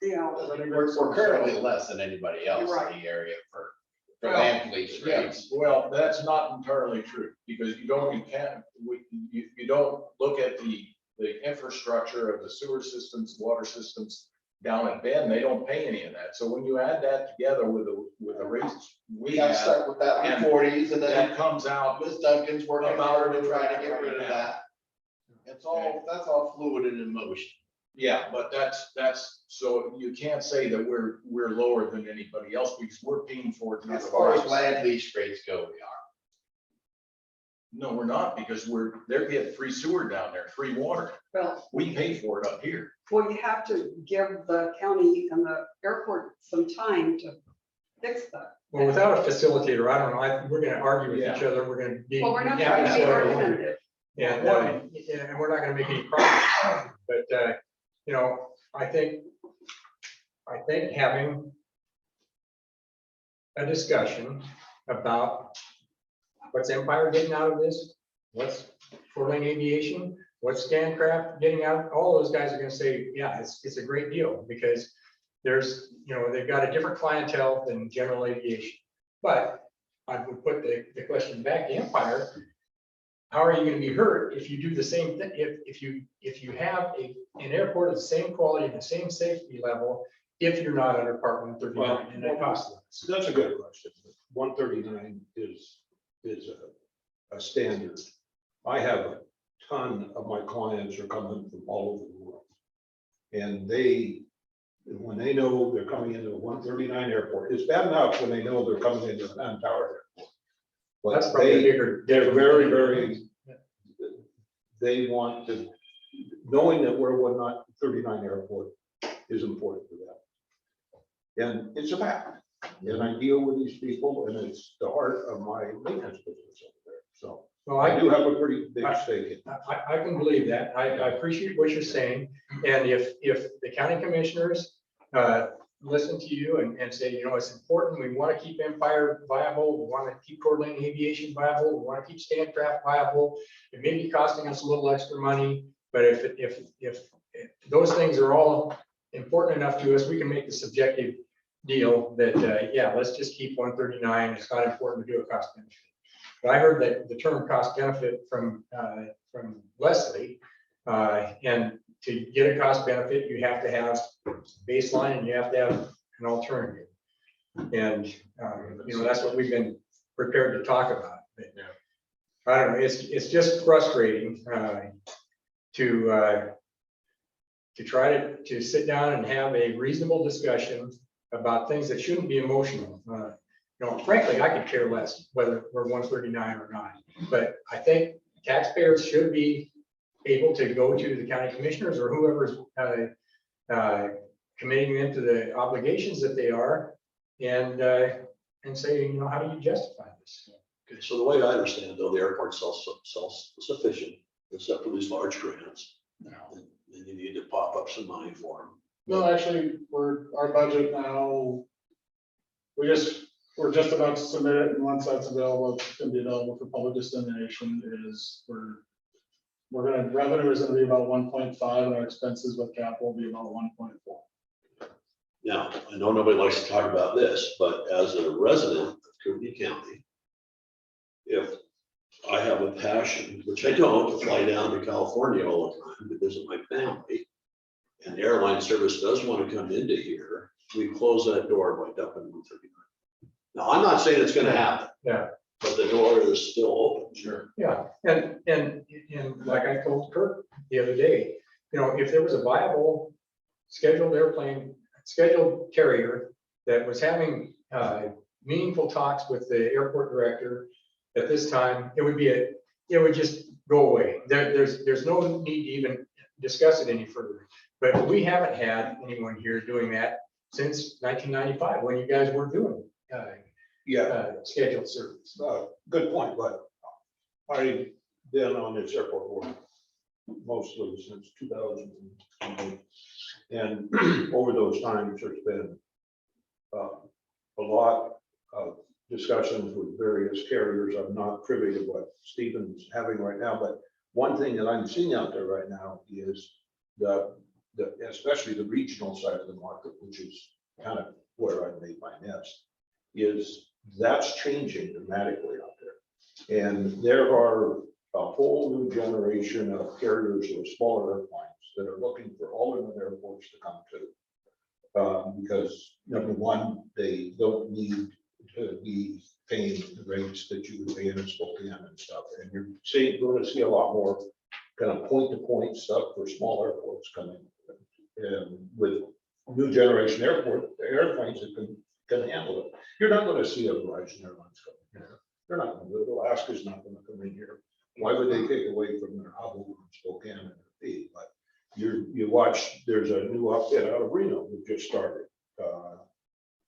Yeah. We're currently less than anybody else Right. in the area for Well, land lease Yeah, rates. well, that's not entirely true, because you don't look at the infrastructure of the sewer systems, water systems down at Bend, they don't pay any of that. So when you add that together with the rates We we got have, stuck with that in and the 40s, and that then comes out. Ms. Duncan's working About hard to where try we're to at get right rid of now. that. That's all fluid and in motion. Yeah, but that's, so you can't say that we're lower than anybody else, because we're paying for it. As far as land lease rates go, we are. No, we're not, because they're getting free sewer down there, free water. Well, We pay for it up here. well, you have to give the county and the airport some time to fix that. well, without a facilitator, I don't know, we're gonna argue with each Yeah. other, we're gonna be. Well, we're not trying to be argumentative. And we're not gonna make any progress, but, you know, I think having a discussion about what's Empire getting out of this, what's Fort Lane Aviation, what's Stancraft getting out, all those guys are gonna say, yeah, it's a great deal, because there's, you know, they've got a different clientele than general aviation. But I would put the question back to Empire, how are you gonna be hurt if you do the same thing, if you have an airport of the same quality and the same safety level, if you're not under Part 139 and that costs less? So that's a good question. 139 is a standard. I have a ton of my clients are coming from all over the world. And when they know they're coming into a 139 airport, it's bad enough when they know they're coming into an unpowered airport. But That's probably a bigger. they're very, they want to, knowing that we're 139 airport is important to them. And it's a fact. And I deal with these people, and it's the heart of my maintenance business over there. So Well, I do have a pretty big stake in it. I can believe that. I appreciate what you're saying. And if the county commissioners listen to you and say, you know, it's important, we want to keep Empire viable, we want to keep Coeur d'Alene Aviation viable, we want to keep Stancraft viable, it may be costing us a little extra money, but if those things are all important enough to us, we can make the subjective deal that, yeah, let's just keep 139. It's not important to do a cost benefit. But I heard that the term cost benefit from Leslie, and to get a cost benefit, you have to have baseline and you have to have an alternative. And, you know, that's what we've been prepared to talk about. But, I don't know, it's just frustrating to try to sit down and have a reasonable discussion about things that shouldn't be emotional. You know, frankly, I could care less whether we're 139 or not, but I think taxpayers should be able to go to the county commissioners or whoever's committing them to the obligations that they are and say, you know, how do you justify this? Okay, so the way I understand it, though, the airport's self-sufficient, except for these large grants. And then you need to pop up some money for them. No, actually, our budget now, we're just about to submit it, and once that's available, it's gonna be available for public dissemination, revenue is gonna be about 1.5, and our expenses with capital will be about 1.4. Now, I know nobody likes to talk about this, but as a resident of Kootenai County, if I have a passion, which I don't, to fly down to California all the time to visit my family, and airline service does want to come into here, we close that door by dumping 139. Now, I'm not saying it's gonna happen. Yeah. But the door is still open. Sure. Yeah, and like I told Kurt the other day, you know, if there was a viable scheduled carrier that was having meaningful talks with the airport director at this time, it would just go away. There's no need to even discuss it any further. But we haven't had anyone here doing that since 1995, when you guys were doing scheduled service. Good point, but I've been on this airport board mostly since 2008. And over those times, there's been a lot of discussions with various carriers. I'm not privy to what Stephen's having right now, but one thing that I'm seeing out there right now is especially the regional side of the market, which is kind of where I made my nest, is that's changing dramatically out there. And there are a whole new generation of carriers with smaller airplanes that are looking for alternate airports to come to. Because number one, they don't need to be paying the rates that you would pay in Spokane and stuff. And you're going to see a lot more kind of point-to-point stuff for small airports coming. And with new generation airplanes that can handle it. You're not going to see a Verizon Airlines coming here. They're not going to do it. Alaska's not going to come in here. Why would they take away from their hub over in Spokane and their fee? But you watch, there's a new outfit out of Reno that just started.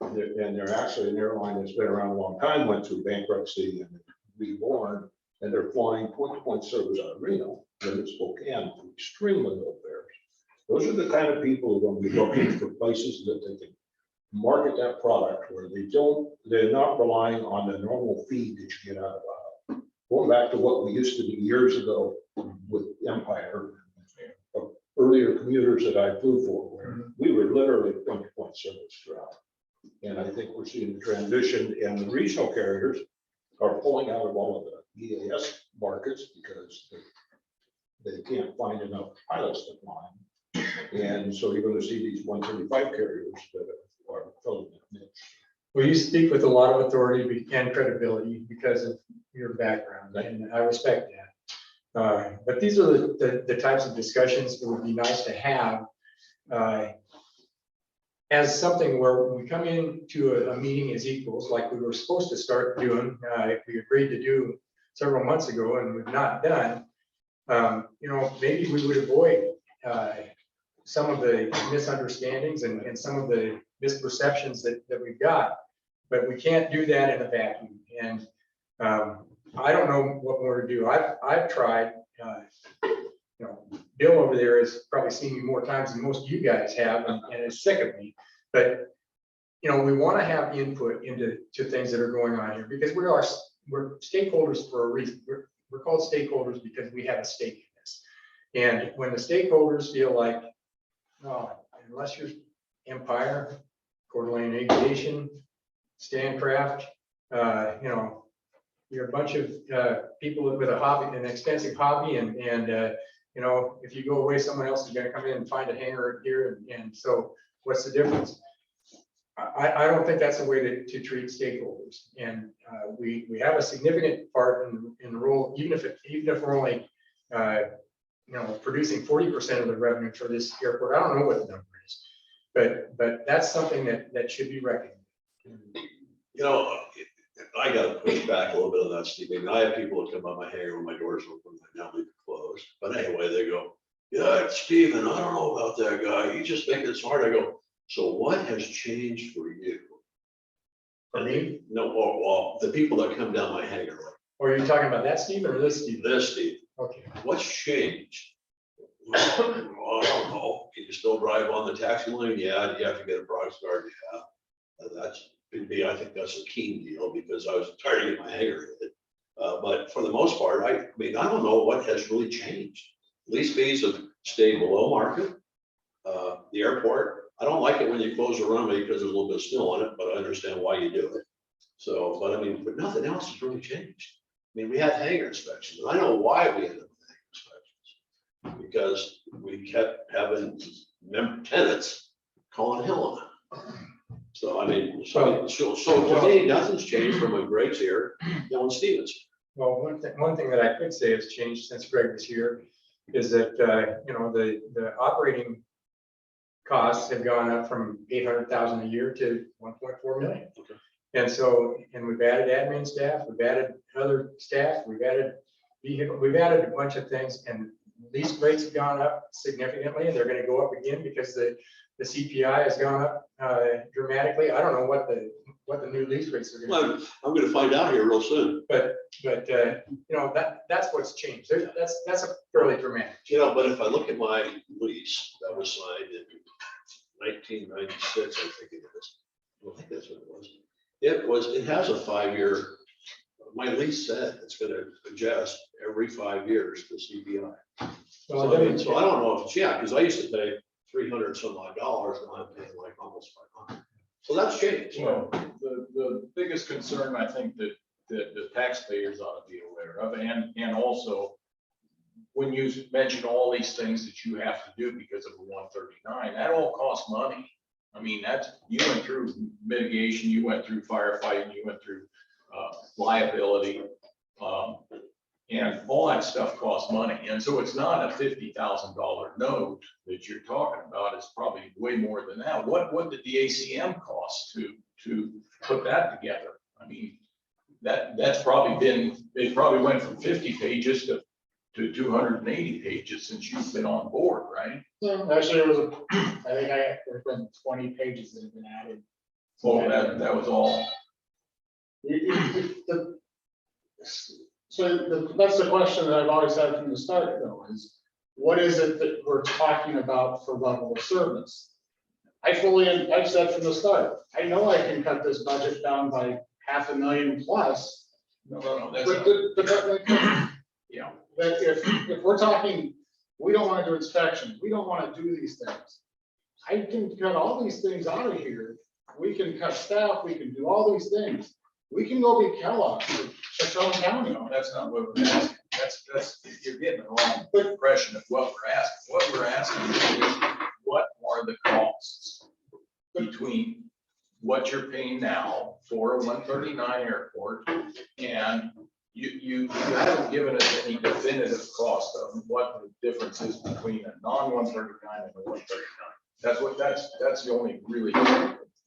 And they're actually an airline that's been around a long time, went through bankruptcy and reborn, and they're flying point-to-point service out of Reno, then to Spokane for extremely low fares. Those are the kind of people who are going to be looking for places that they can market that product where they're not relying on the normal feed that you get out of going back to what we used to do years ago with Empire, earlier commuters that I flew for, where we were literally point-to-point service throughout. And I think we're seeing the transition, and the regional carriers are pulling out of all of the EAS markets because they can't find enough pilots to fly. And so you're going to see these 135 carriers that are filling that niche. Well, you speak with a lot of authority and credibility because of your background, and I respect that. But these are the types of discussions that would be nice to have as something where we come into a meeting as equals, like we were supposed to start doing, if we agreed to do several months ago and we've not done. Maybe we would avoid some of the misunderstandings and some of the misperceptions that we've got, but we can't do that in a vacuum. And I don't know what more to do. I've tried, Bill over there has probably seen me more times than most of you guys have and is sick of me, but we want to have input into things that are going on here because we're stakeholders for a reason. We're called stakeholders because we have a stake in this. And when the stakeholders feel like, unless you're Empire, Coeur d'Alene Aviation, Stancraft, you're a bunch of people with a hobby, an expensive hobby, and if you go away, someone else is going to come in and find a hangar here, and so what's the difference? I don't think that's a way to treat stakeholders, and we have a significant part in the role, even if we're only producing 40% of the revenue for this airport. I don't know what the number is, but that's something that should be recognized. I got to push back a little bit on that, Steve. I have people that come by my hangar when my doors open, I now leave it closed. But anyway, they go, "Yeah, Stephen, I don't know about that guy. You just think it's hard." I go, "So what has changed for you?" For me? No, well, the people that come down my hangar, like, Or are you talking about that Steve or this Steve? this, Steve, Okay. what's changed? Well, I don't know. Can you still drive on the taxi lane? Yeah. Do you have to get a price card? Yeah. That's I think that's a key deal because I was tired of getting my hangar hit. But for the most part, I don't know what has really changed. Lease fees have stayed below market. The airport, I don't like it when you close a runway because there's a little bit of snow on it, but I understand why you do it. So, but nothing else has really changed. We had hangar inspections, and I know why we ended up with hangar inspections. Because we kept having tenants calling hell on it. So, so to me, nothing's changed from when Greg's here, when Stephen's. Well, one thing that I could say has changed since Greg was here is that, the operating costs have gone up from 800,000 a year to 1.4 million. Okay. And so, we've added admin staff, we've added other staff, we've added vehicle, we've added a bunch of things, and lease rates have gone up significantly, and they're going to go up again because the CPI has gone up dramatically. I don't know what the new lease rates are going to be. I'm going to find out here real soon. But that's what's changed. That's a fairly dramatic. But if I look at my lease that was signed in 1996, I think it is, I think that's what it was. It has a 5-year, my lease said it's gonna adjust every 5 years to CPI. Well, So I mean, so I don't know if it's, yeah, because I used to pay $300 some odd dollars, and I'm paying like almost 500. So that's changed. Well, the biggest concern I think that the taxpayers ought to be aware of, and also when you mention all these things that you have to do because of a 139, that all costs money. I mean, you went through mitigation, you went through firefighting, you went through liability. And all that stuff costs money. And so it's not a $50,000 note that you're talking about. It's probably way more than that. What did the ACM cost to put that together? I mean, that's probably it probably went from 50 pages to 280 pages since you've been on board, right? Actually, it was, there's been 20 pages that have been added. So that was all. So that's the question that I've always had from the start, though, is what is it that we're talking about for level of service? I've said from the start, I know I can cut this budget down by $500,000 plus. No, that's But, not, yeah. that if we're talking, we don't want to do inspections, we don't want to do these things. I can cut all these things out of here. We can cut staff, we can do all these things. We can go be Kellogg or Chacon County. No, that's not what we're asking. That's, you're getting the wrong impression of what we're asking. What we're asking is, what are the costs between what you're paying now for a 139 airport, and you haven't given us any definitive cost of what the difference is between a non-139 and a 139. That's the only really,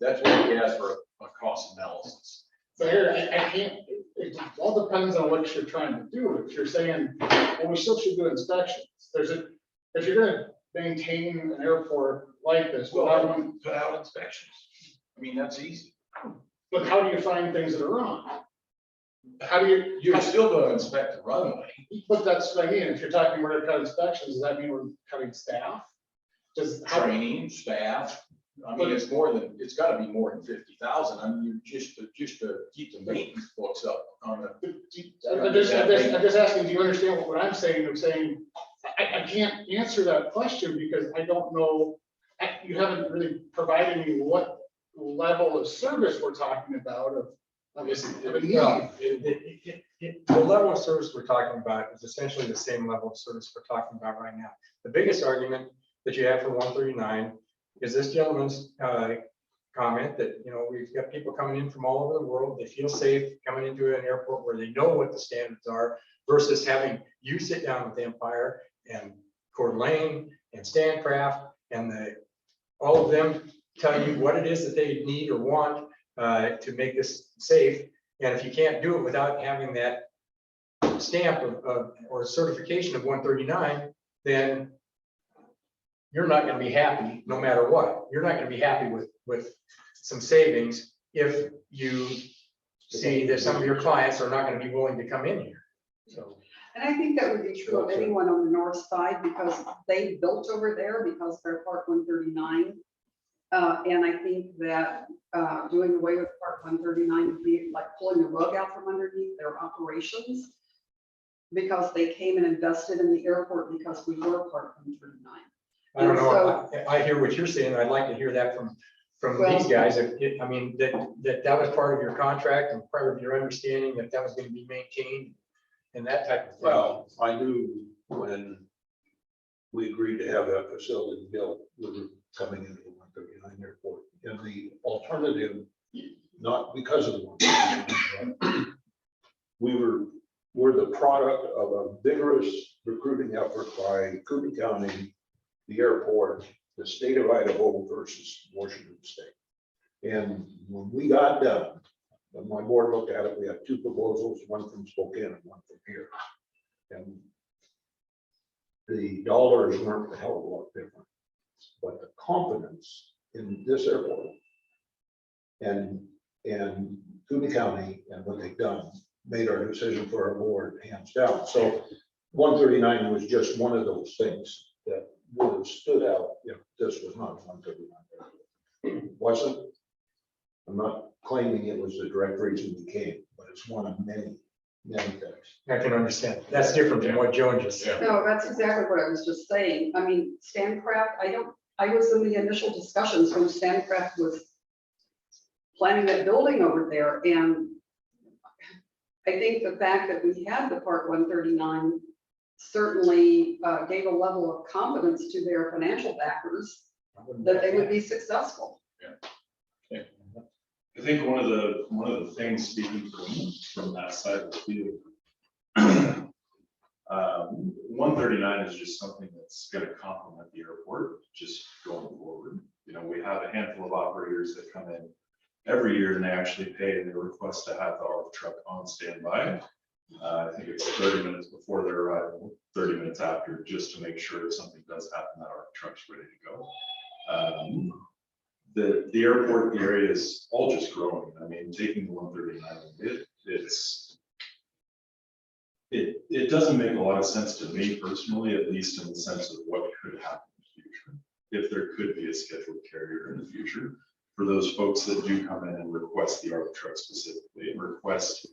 that's what we ask for a cost analysis. So here, I can't, it all depends on what you're trying to do. If you're saying, well, we still should do inspections, if you're gonna maintain an airport like this, Well, put out inspections. I mean, that's easy. but how do you find things that are wrong? You're still gonna inspect the runway. But that's what I mean, if you're talking we're gonna cut inspections, does that mean we're cutting staff? Training, staff. I mean, it's gotta be more than 50,000. I mean, you just to keep the maintenance books up on the. I'm just asking, do you understand what I'm saying? I'm saying, I can't answer that question because I don't know. You haven't really provided me what level of service we're talking about of a need. Well, the level of service we're talking about is essentially the same level of service we're talking about right now. The biggest argument that you have for 139 is this gentleman's comment that, we've got people coming in from all over the world. They feel safe coming into an airport where they know what the standards are versus having you sit down with Empire and Coeur d'Alene and Stancraft and all of them tell you what it is that they need or want to make this safe. And if you can't do it without having that stamp or certification of 139, then you're not going to be happy no matter what. You're not going to be happy with some savings if you see that some of your clients are not going to be willing to come in here. So. And I think that would be true of anyone on the north side because they built over there because they're Part 139. And I think that doing away with Part 139 would be like pulling the rug out from underneath their operations because they came and invested in the airport because we were Part 139. I don't know. I hear what you're saying. I'd like to hear that from these guys. I mean, that was part of your contract and part of your understanding that was going to be maintained and that type of thing. Well, I knew when we agreed to have that facility built, we were coming into the 139 airport. And the alternative, not because of the 139, we're the product of a vigorous recruiting effort by Coogan County, the airport, the state of Idaho versus Washington State. And when we got done, when my board looked at it, we had two proposals, one from Spokane and one from here. And the dollars weren't a hell of a lot different, but the confidence in this airport and Coogan County and what they've done made our decision for our board hands down. So 139 was just one of those things that would have stood out if this was not 139. Wasn't. I claiming it was the direct reason we came, but it's one of many, many things. I can understand. That's different than what Joan just said. No, that's exactly what I was just saying. I mean, Stancraft, I was in the initial discussions when Stancraft was planning that building over there, and I think the fact that we had the Part 139 certainly gave a level of confidence to their financial backers that they would be successful. I think one of the things, speaking from that side of the field, 139 is just something that's going to complement the airport just going forward. You know, we have a handful of operators that come in every year and they actually pay and they request to have the ARC truck on standby. I think it's 30 minutes before their arrival, 30 minutes after, just to make sure if something does happen, that ARC truck's ready to go. The airport area is all just growing. I mean, taking the 139, it doesn't make a lot of sense to me personally, at least in the sense of what could happen in the future, if there could be a scheduled carrier in the future. For those folks that do come in and request the ARC truck specifically, and request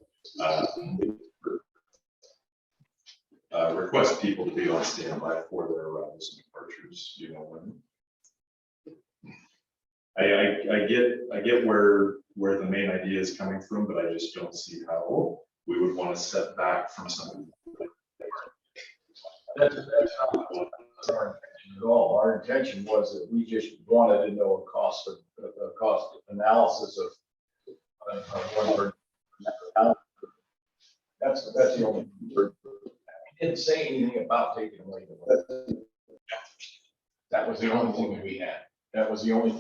people to be on standby for their arrivals and departures, you know, when I get where the main idea is coming from, but I just don't see how we would want to step back from something. That's not our intention at all. Our intention was that we just wanted to know a cost analysis of one person. That's the only. We didn't say anything about taking away the. That was the only thing that we had. That was the only.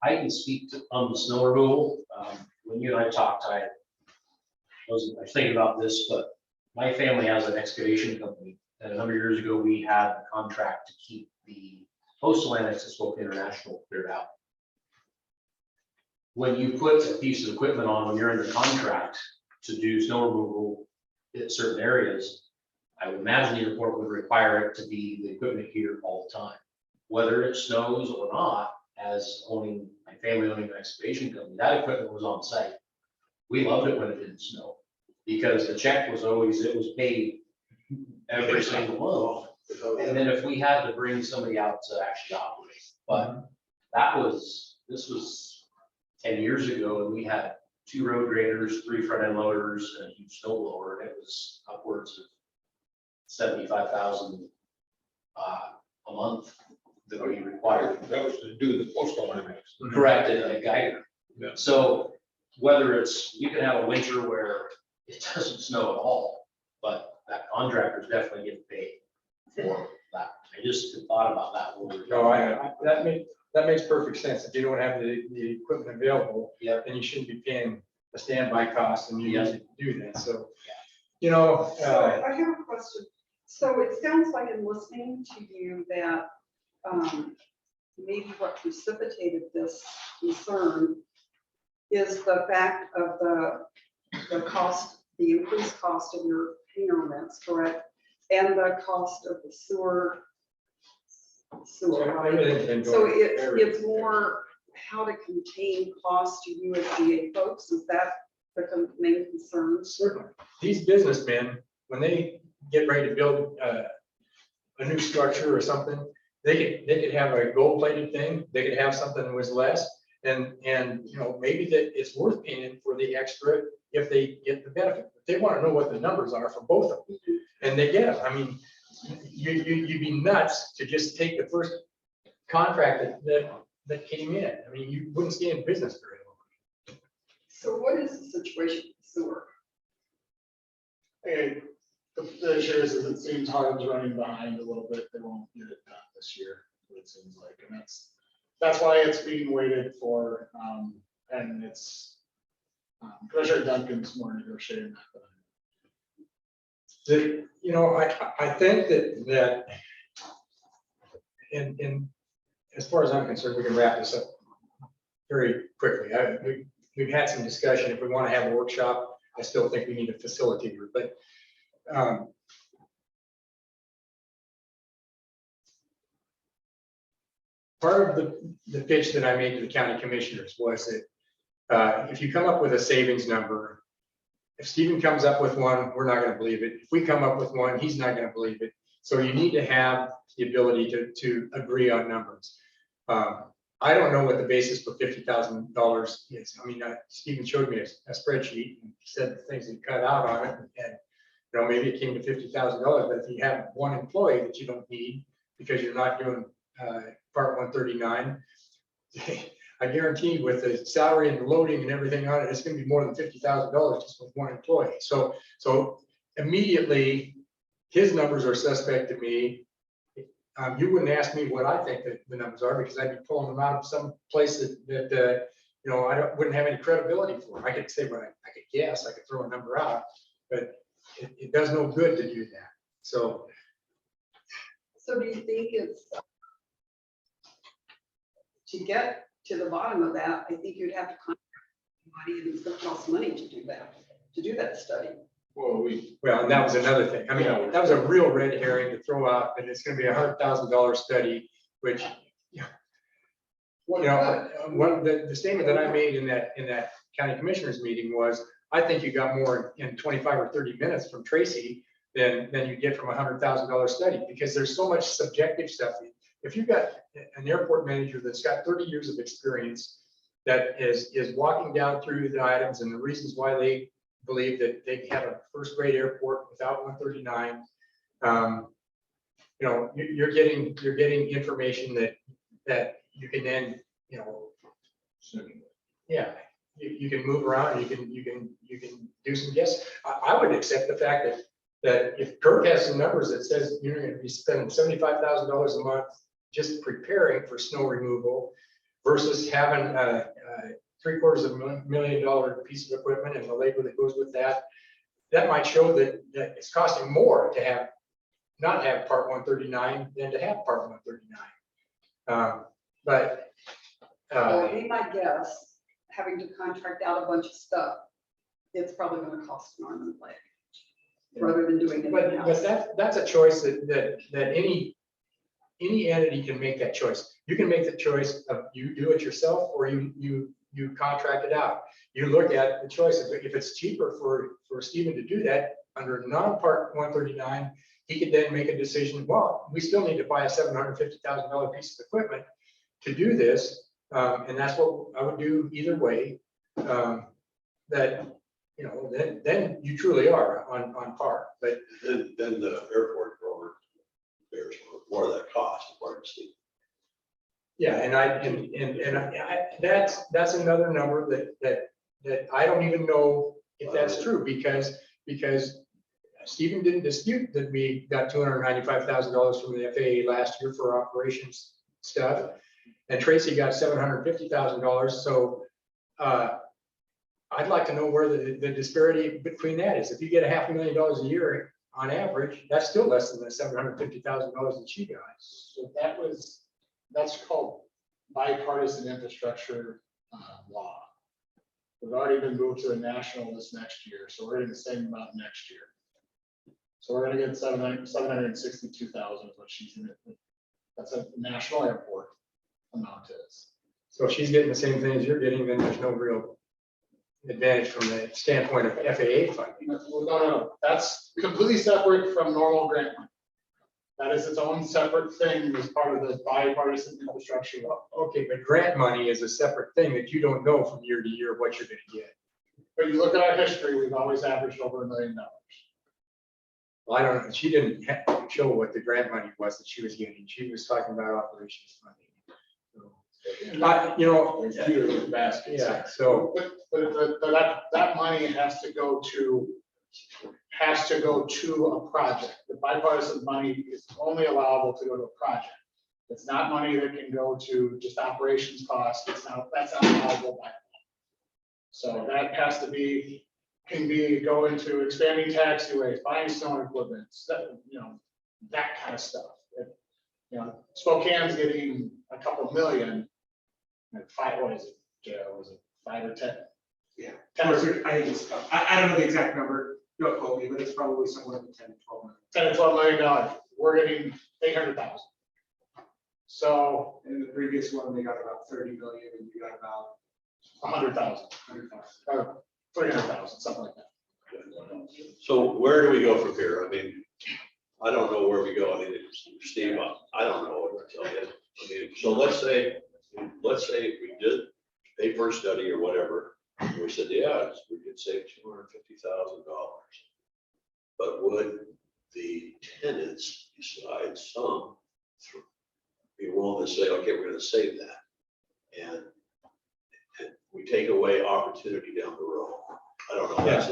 I can speak on the snow removal. When you and I talked, I was thinking about this, but my family has an excavation company. And a number of years ago, we had a contract to keep the postal annex at Spoke International cleared out. When you put a piece of equipment on, when you're under contract to do snow removal in certain areas, I would imagine the airport would require it to be the equipment here all the time. Whether it snows or not, as my family owning an excavation company, that equipment was on site. We loved it when it didn't snow because the check was always, it was paid every single month. And then if we had to bring somebody out to actually operate, but this was 10 years ago, and we had 2 road graders, 3 front end loaders, and a huge snow blower. And it was upwards of 75,000 a month that we required. That was to do the postal annex. Correct, a guide. Yeah. So whether it's, you can have a winter where it doesn't snow at all, but that contractor's definitely getting paid for that. I just thought about that. When we were No, that makes perfect sense. If you don't have the equipment available, Yep. then you shouldn't be paying a standby cost, and you Yep. need to do that. So, you know, So I have a question. So it sounds like in listening to you that maybe what precipitated this concern is the fact of the cost, the increased cost of your hangar rents, correct? And the cost of the sewer, right? everything's been So going it's more how to contain costs to you as GA folks. Is that the main concern? Certainly. These businessmen, when they get ready to build a new structure or something, they could have a gold plated thing. They could have something that was less, and you know, maybe that it's worth paying for the extra if they get the benefit. But they want to know what the numbers are for both of them, and they get it. I mean, you'd be nuts to just take the first contract that came in. I mean, you wouldn't stay in business very long. So what is the situation with sewer? Hey, the issue is it seems Harlan's running behind a little bit. They won't get it done this year, it seems like, and that's why it's being waited for. And it's Commissioner Duncan's more negotiating that. You know, I think that in as far as I'm concerned, we can wrap this up very quickly. We've had some discussion. If we want to have a workshop, I still think we need a facilitator, but part of the pitch that I made to the county commissioners was that if you come up with a savings number, if Stephen comes up with one, we're not gonna believe it. If we come up with one, he's not gonna believe it. So you need to have the ability to agree on numbers. I don't know what the basis for $50,000 is. I mean, Stephen showed me a spreadsheet and said the things he cut out on it, and maybe it came to $50,000. But if you have one employee that you don't need because you're not doing Part 139, I guarantee with the salary and the loading and everything on it, it's going to be more than $50,000 just with one employee. So immediately, his numbers are suspect to me. You wouldn't ask me what I think that the numbers are because I'd be pulling them out of some place that wouldn't have any credibility for. I could say what I could guess, I could throw a number out, but it does no good to do that. So do you think it's, to get to the bottom of that, I think you'd have to contact somebody and it's going to cost money to do that study. Well, and that was another thing. I mean, that was a real red herring to throw out, and it's going to be $100,000 study, which, the statement that I made in that county commissioners meeting was, I think you got more in 25 or 30 minutes from Tracy than you get from $100,000 study, because there's so much subjective stuff. If you've got an airport manager that's got 30 years of experience that is walking down through the items and the reasons why they believe that they have a first-rate airport without 139. You're getting information that you can then, you can move around. You can do some guess. I would accept the fact that if Kirk has some numbers that says you're going to be spending $75,000 a month just preparing for snow removal versus having a $750,000 piece of equipment and the labor that goes with that, that might show that it's costing more to not have Part 139 than to have Part 139. Well, be my guess, having to contract out a bunch of stuff, it's probably going to cost an arm and a leg rather than doing it in-house. But that's a choice that any entity can make that choice. You can make the choice of you do it yourself or you contract it out. You look at the choice. If it's cheaper for Stephen to do that under non-Part 139, he could then make a decision, well, we still need to buy a $750,000 piece of equipment to do this. And that's what I would do either way. Then you truly are on par. But then the airport program bears more of that cost, according to Steve. Yeah, that's another number that I don't even know if that's true because Stephen didn't dispute that we got $295,000 from the FAA last year for operations stuff, and Tracy got $750,000. So I'd like to know where the disparity between that is. If you get $500,000 a year on average, that's still less than the $750,000 that she got. So that's called bipartisan infrastructure law. We've already been moved to the national this next year, so we're getting the same amount next year. So we're going to get 762,000 is what she's in it. That's a national airport amount is. So if she's getting the same thing as you're getting, then there's no real advantage from the standpoint of FAA funding. No, that's completely separate from normal grant money. That is its own separate thing as part of the bipartisan infrastructure law. Okay, but grant money is a separate thing that you don't know from year to year what you're going to get. But you look at our history, we've always averaged over $1 million. Well, I don't know. She didn't show what the grant money was that she was getting. She was talking about operations funding. Yeah. So, but that money has to go to a project. The bipartisan money is only allowable to go to a project. It's not money that can go to just operations costs. That's not allowable by law. So that has to go into expanding taxiways, buying snow equipment, stuff, that kind of stuff. Spokane's getting a couple million. And what is it, 5 or 10? Yeah. 10 or 13, I think I don't know the exact number, don't quote me, but it's probably somewhere in the 10 to 12 million. $10 to $12 million. We're getting 800,000. So in the previous one, they got about 30 million and you got about 100,000, 300,000, something like that. So where do we go from here? I mean, I don't know where we go. I mean, Steve, I don't know what to tell you. I mean, so let's say we did pay for a study or whatever. And we said, yeah, we could save $250,000. But would the tenants decide some be willing to say, okay, we're going to save that? And we take away opportunity down the road. I don't know. That's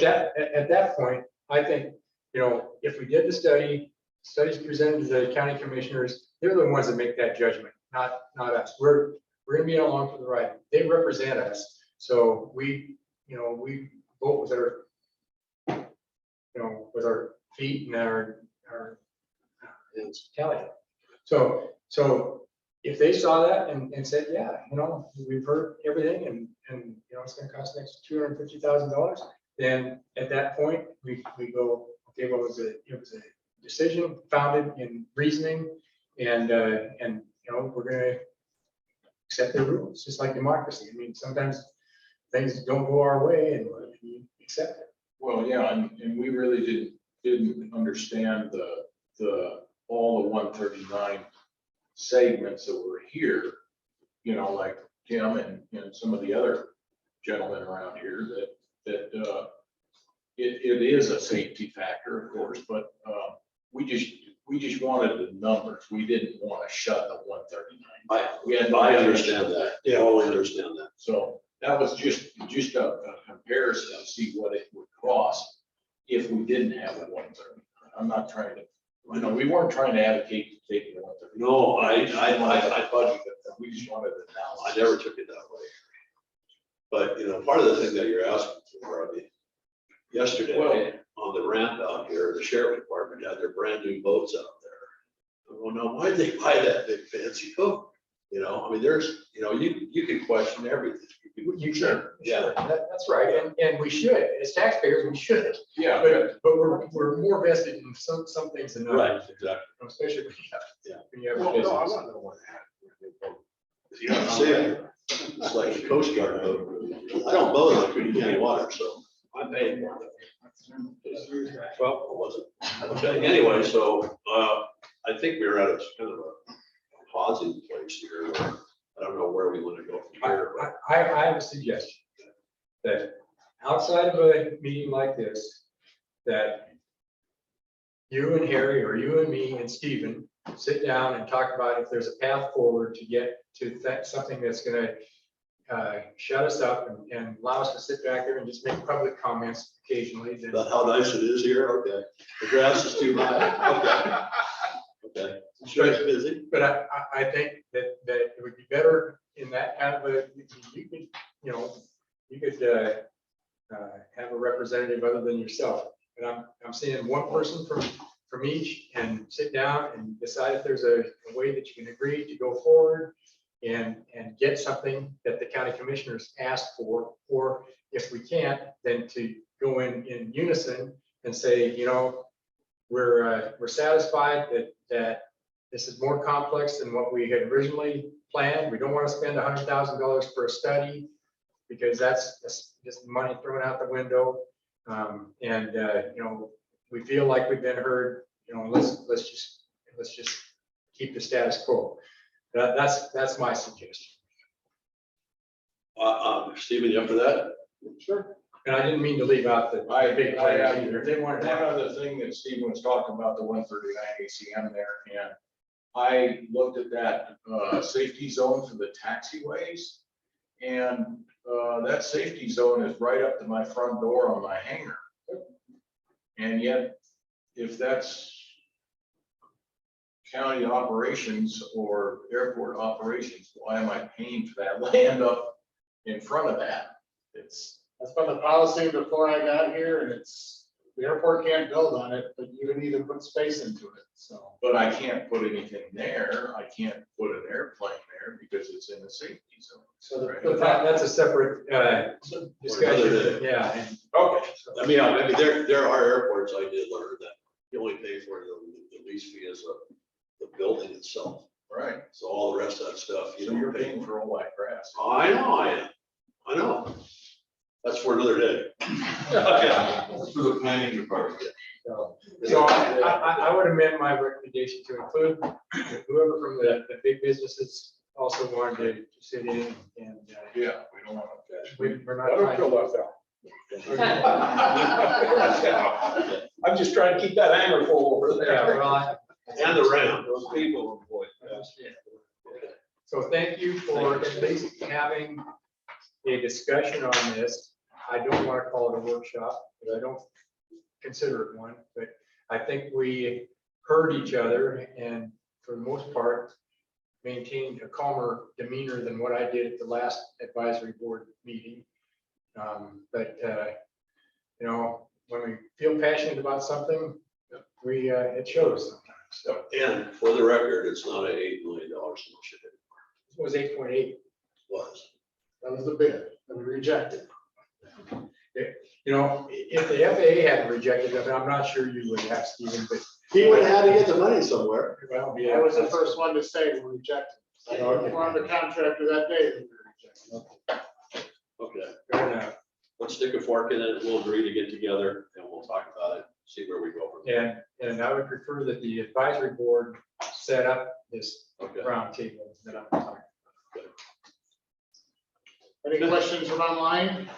At that point, I think, you know, if we did the studies presented to the county commissioners, they're the ones that make that judgment, not us. We're gonna be along for the ride. They represent us. So we vote with our, with our feet and our tally. So if they saw that and said, yeah, we've heard everything and it's gonna cost an extra $250,000, then at that point, we go, okay, well, it was a decision founded in reasoning and we're gonna accept their rules, just like democracy. I mean, sometimes things don't go our way and you accept it. Well, yeah, and we really didn't understand all the 139 segments that were here, like Tim and some of the other gentlemen around here that it is a safety factor, of course, but we just wanted the numbers. We didn't want to shut the 139. I understand that. Yeah, I understand that. So that was just a comparison to see what it would cost if we didn't have a 139. I'm not trying to, we weren't trying to advocate taking the 139. No, I thought we just wanted to I never took it that way. But, part of the thing that you're asking for, I mean, yesterday on the ramp out here, the sheriff department had their brand new boats out there. Well, now, why'd they buy that big fancy boat? I mean, there's, you can question everything. You can. Yeah. That's right. And we should, as taxpayers, we should. Yeah. But we're more vested in some things than others. Right, exactly. Especially when you have a Well, business. no, I'm not the one that You don't see it. It's like a Coast Guard boat. I don't boat on Cook County water, so I paid for it. Well, it wasn't. Okay, anyway, so I think we're at a kind of a pausing place here. I don't know where we want to go from here. but- I have a suggestion that outside of a meeting like this, that you and Harry or you and me and Stephen sit down and talk about if there's a path forward to get to something that's going to shut us up and allow us to sit back there and just make public comments occasionally. About how nice it is here, okay. The grass is too high, okay. Okay, sure it's busy. But I think that it would be better in that kind of you could have a representative other than yourself. But I'm seeing one person from each and sit down and decide if there's a way that you can agree to go forward and get something that the county commissioners asked for, or if we can't, then to go in unison and say, we're satisfied that this is more complex than what we had originally planned. We don't want to spend $100,000 for a study because that's just money thrown out the window. We feel like we've been heard. Let's just keep the status quo. That's my suggestion. Stephen, you up for that? Sure. And I didn't mean to leave out the big players either. If they wanted one to. other thing that Stephen was talking about, the 139 ACM there, and I looked at that safety zone for the taxiways, and that safety zone is right up to my front door on my hangar. And yet, if that's county operations or airport operations, why am I paying for that land up in front of that? That's been the policy before I got here, and the airport can't build on it, but you can either put space into it, so. But I can't put anything there. I can't put an airplane there because it's in the safety zone. So Right. that's a separate discussion. Yeah. Okay. I mean, there are airports I did learn that you only pay for the lease fee as the building itself. Right, So all the rest of that stuff, so you're paying for all that grass. I know I am. I know. That's for another day. For the planning department. So I would amend my recommendation to include whoever from the big businesses also wanted to sit in and Yeah, we don't want to. we're not I don't trying. feel left out. I'm just trying to keep that hanger full over Yeah, there. well, And the round. Those people employed. so thank you for at least having a discussion on this. I don't want to call it a workshop, but I don't consider it one, but I think we heard each other and for the most part maintained a calmer demeanor than what I did at the last advisory board meeting. But you know, when we feel passionate about something, it shows sometimes. So And for the record, it's not an $8 million solution anymore. it was 8.8. Was. That was the bid, and we rejected. You know, if the FAA hadn't rejected it, I'm not sure you would have, Stephen, but He would have had to get the money somewhere. well, I was the first one to say we rejected. Okay. We're on the contractor that day. We rejected. Okay, Fair enough. let's stick a fork in it. We'll agree to get together and we'll talk about it, see where we go from there. And I would prefer that the advisory board set up this Okay. round table that I'm talking. Any questions from online?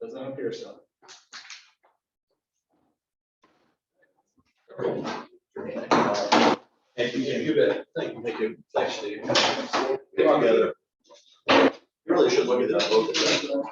Doesn't appear so. Thank you. You bet. Thank you. Thank you. Thanks, Steve. Get together. You really should look at that book.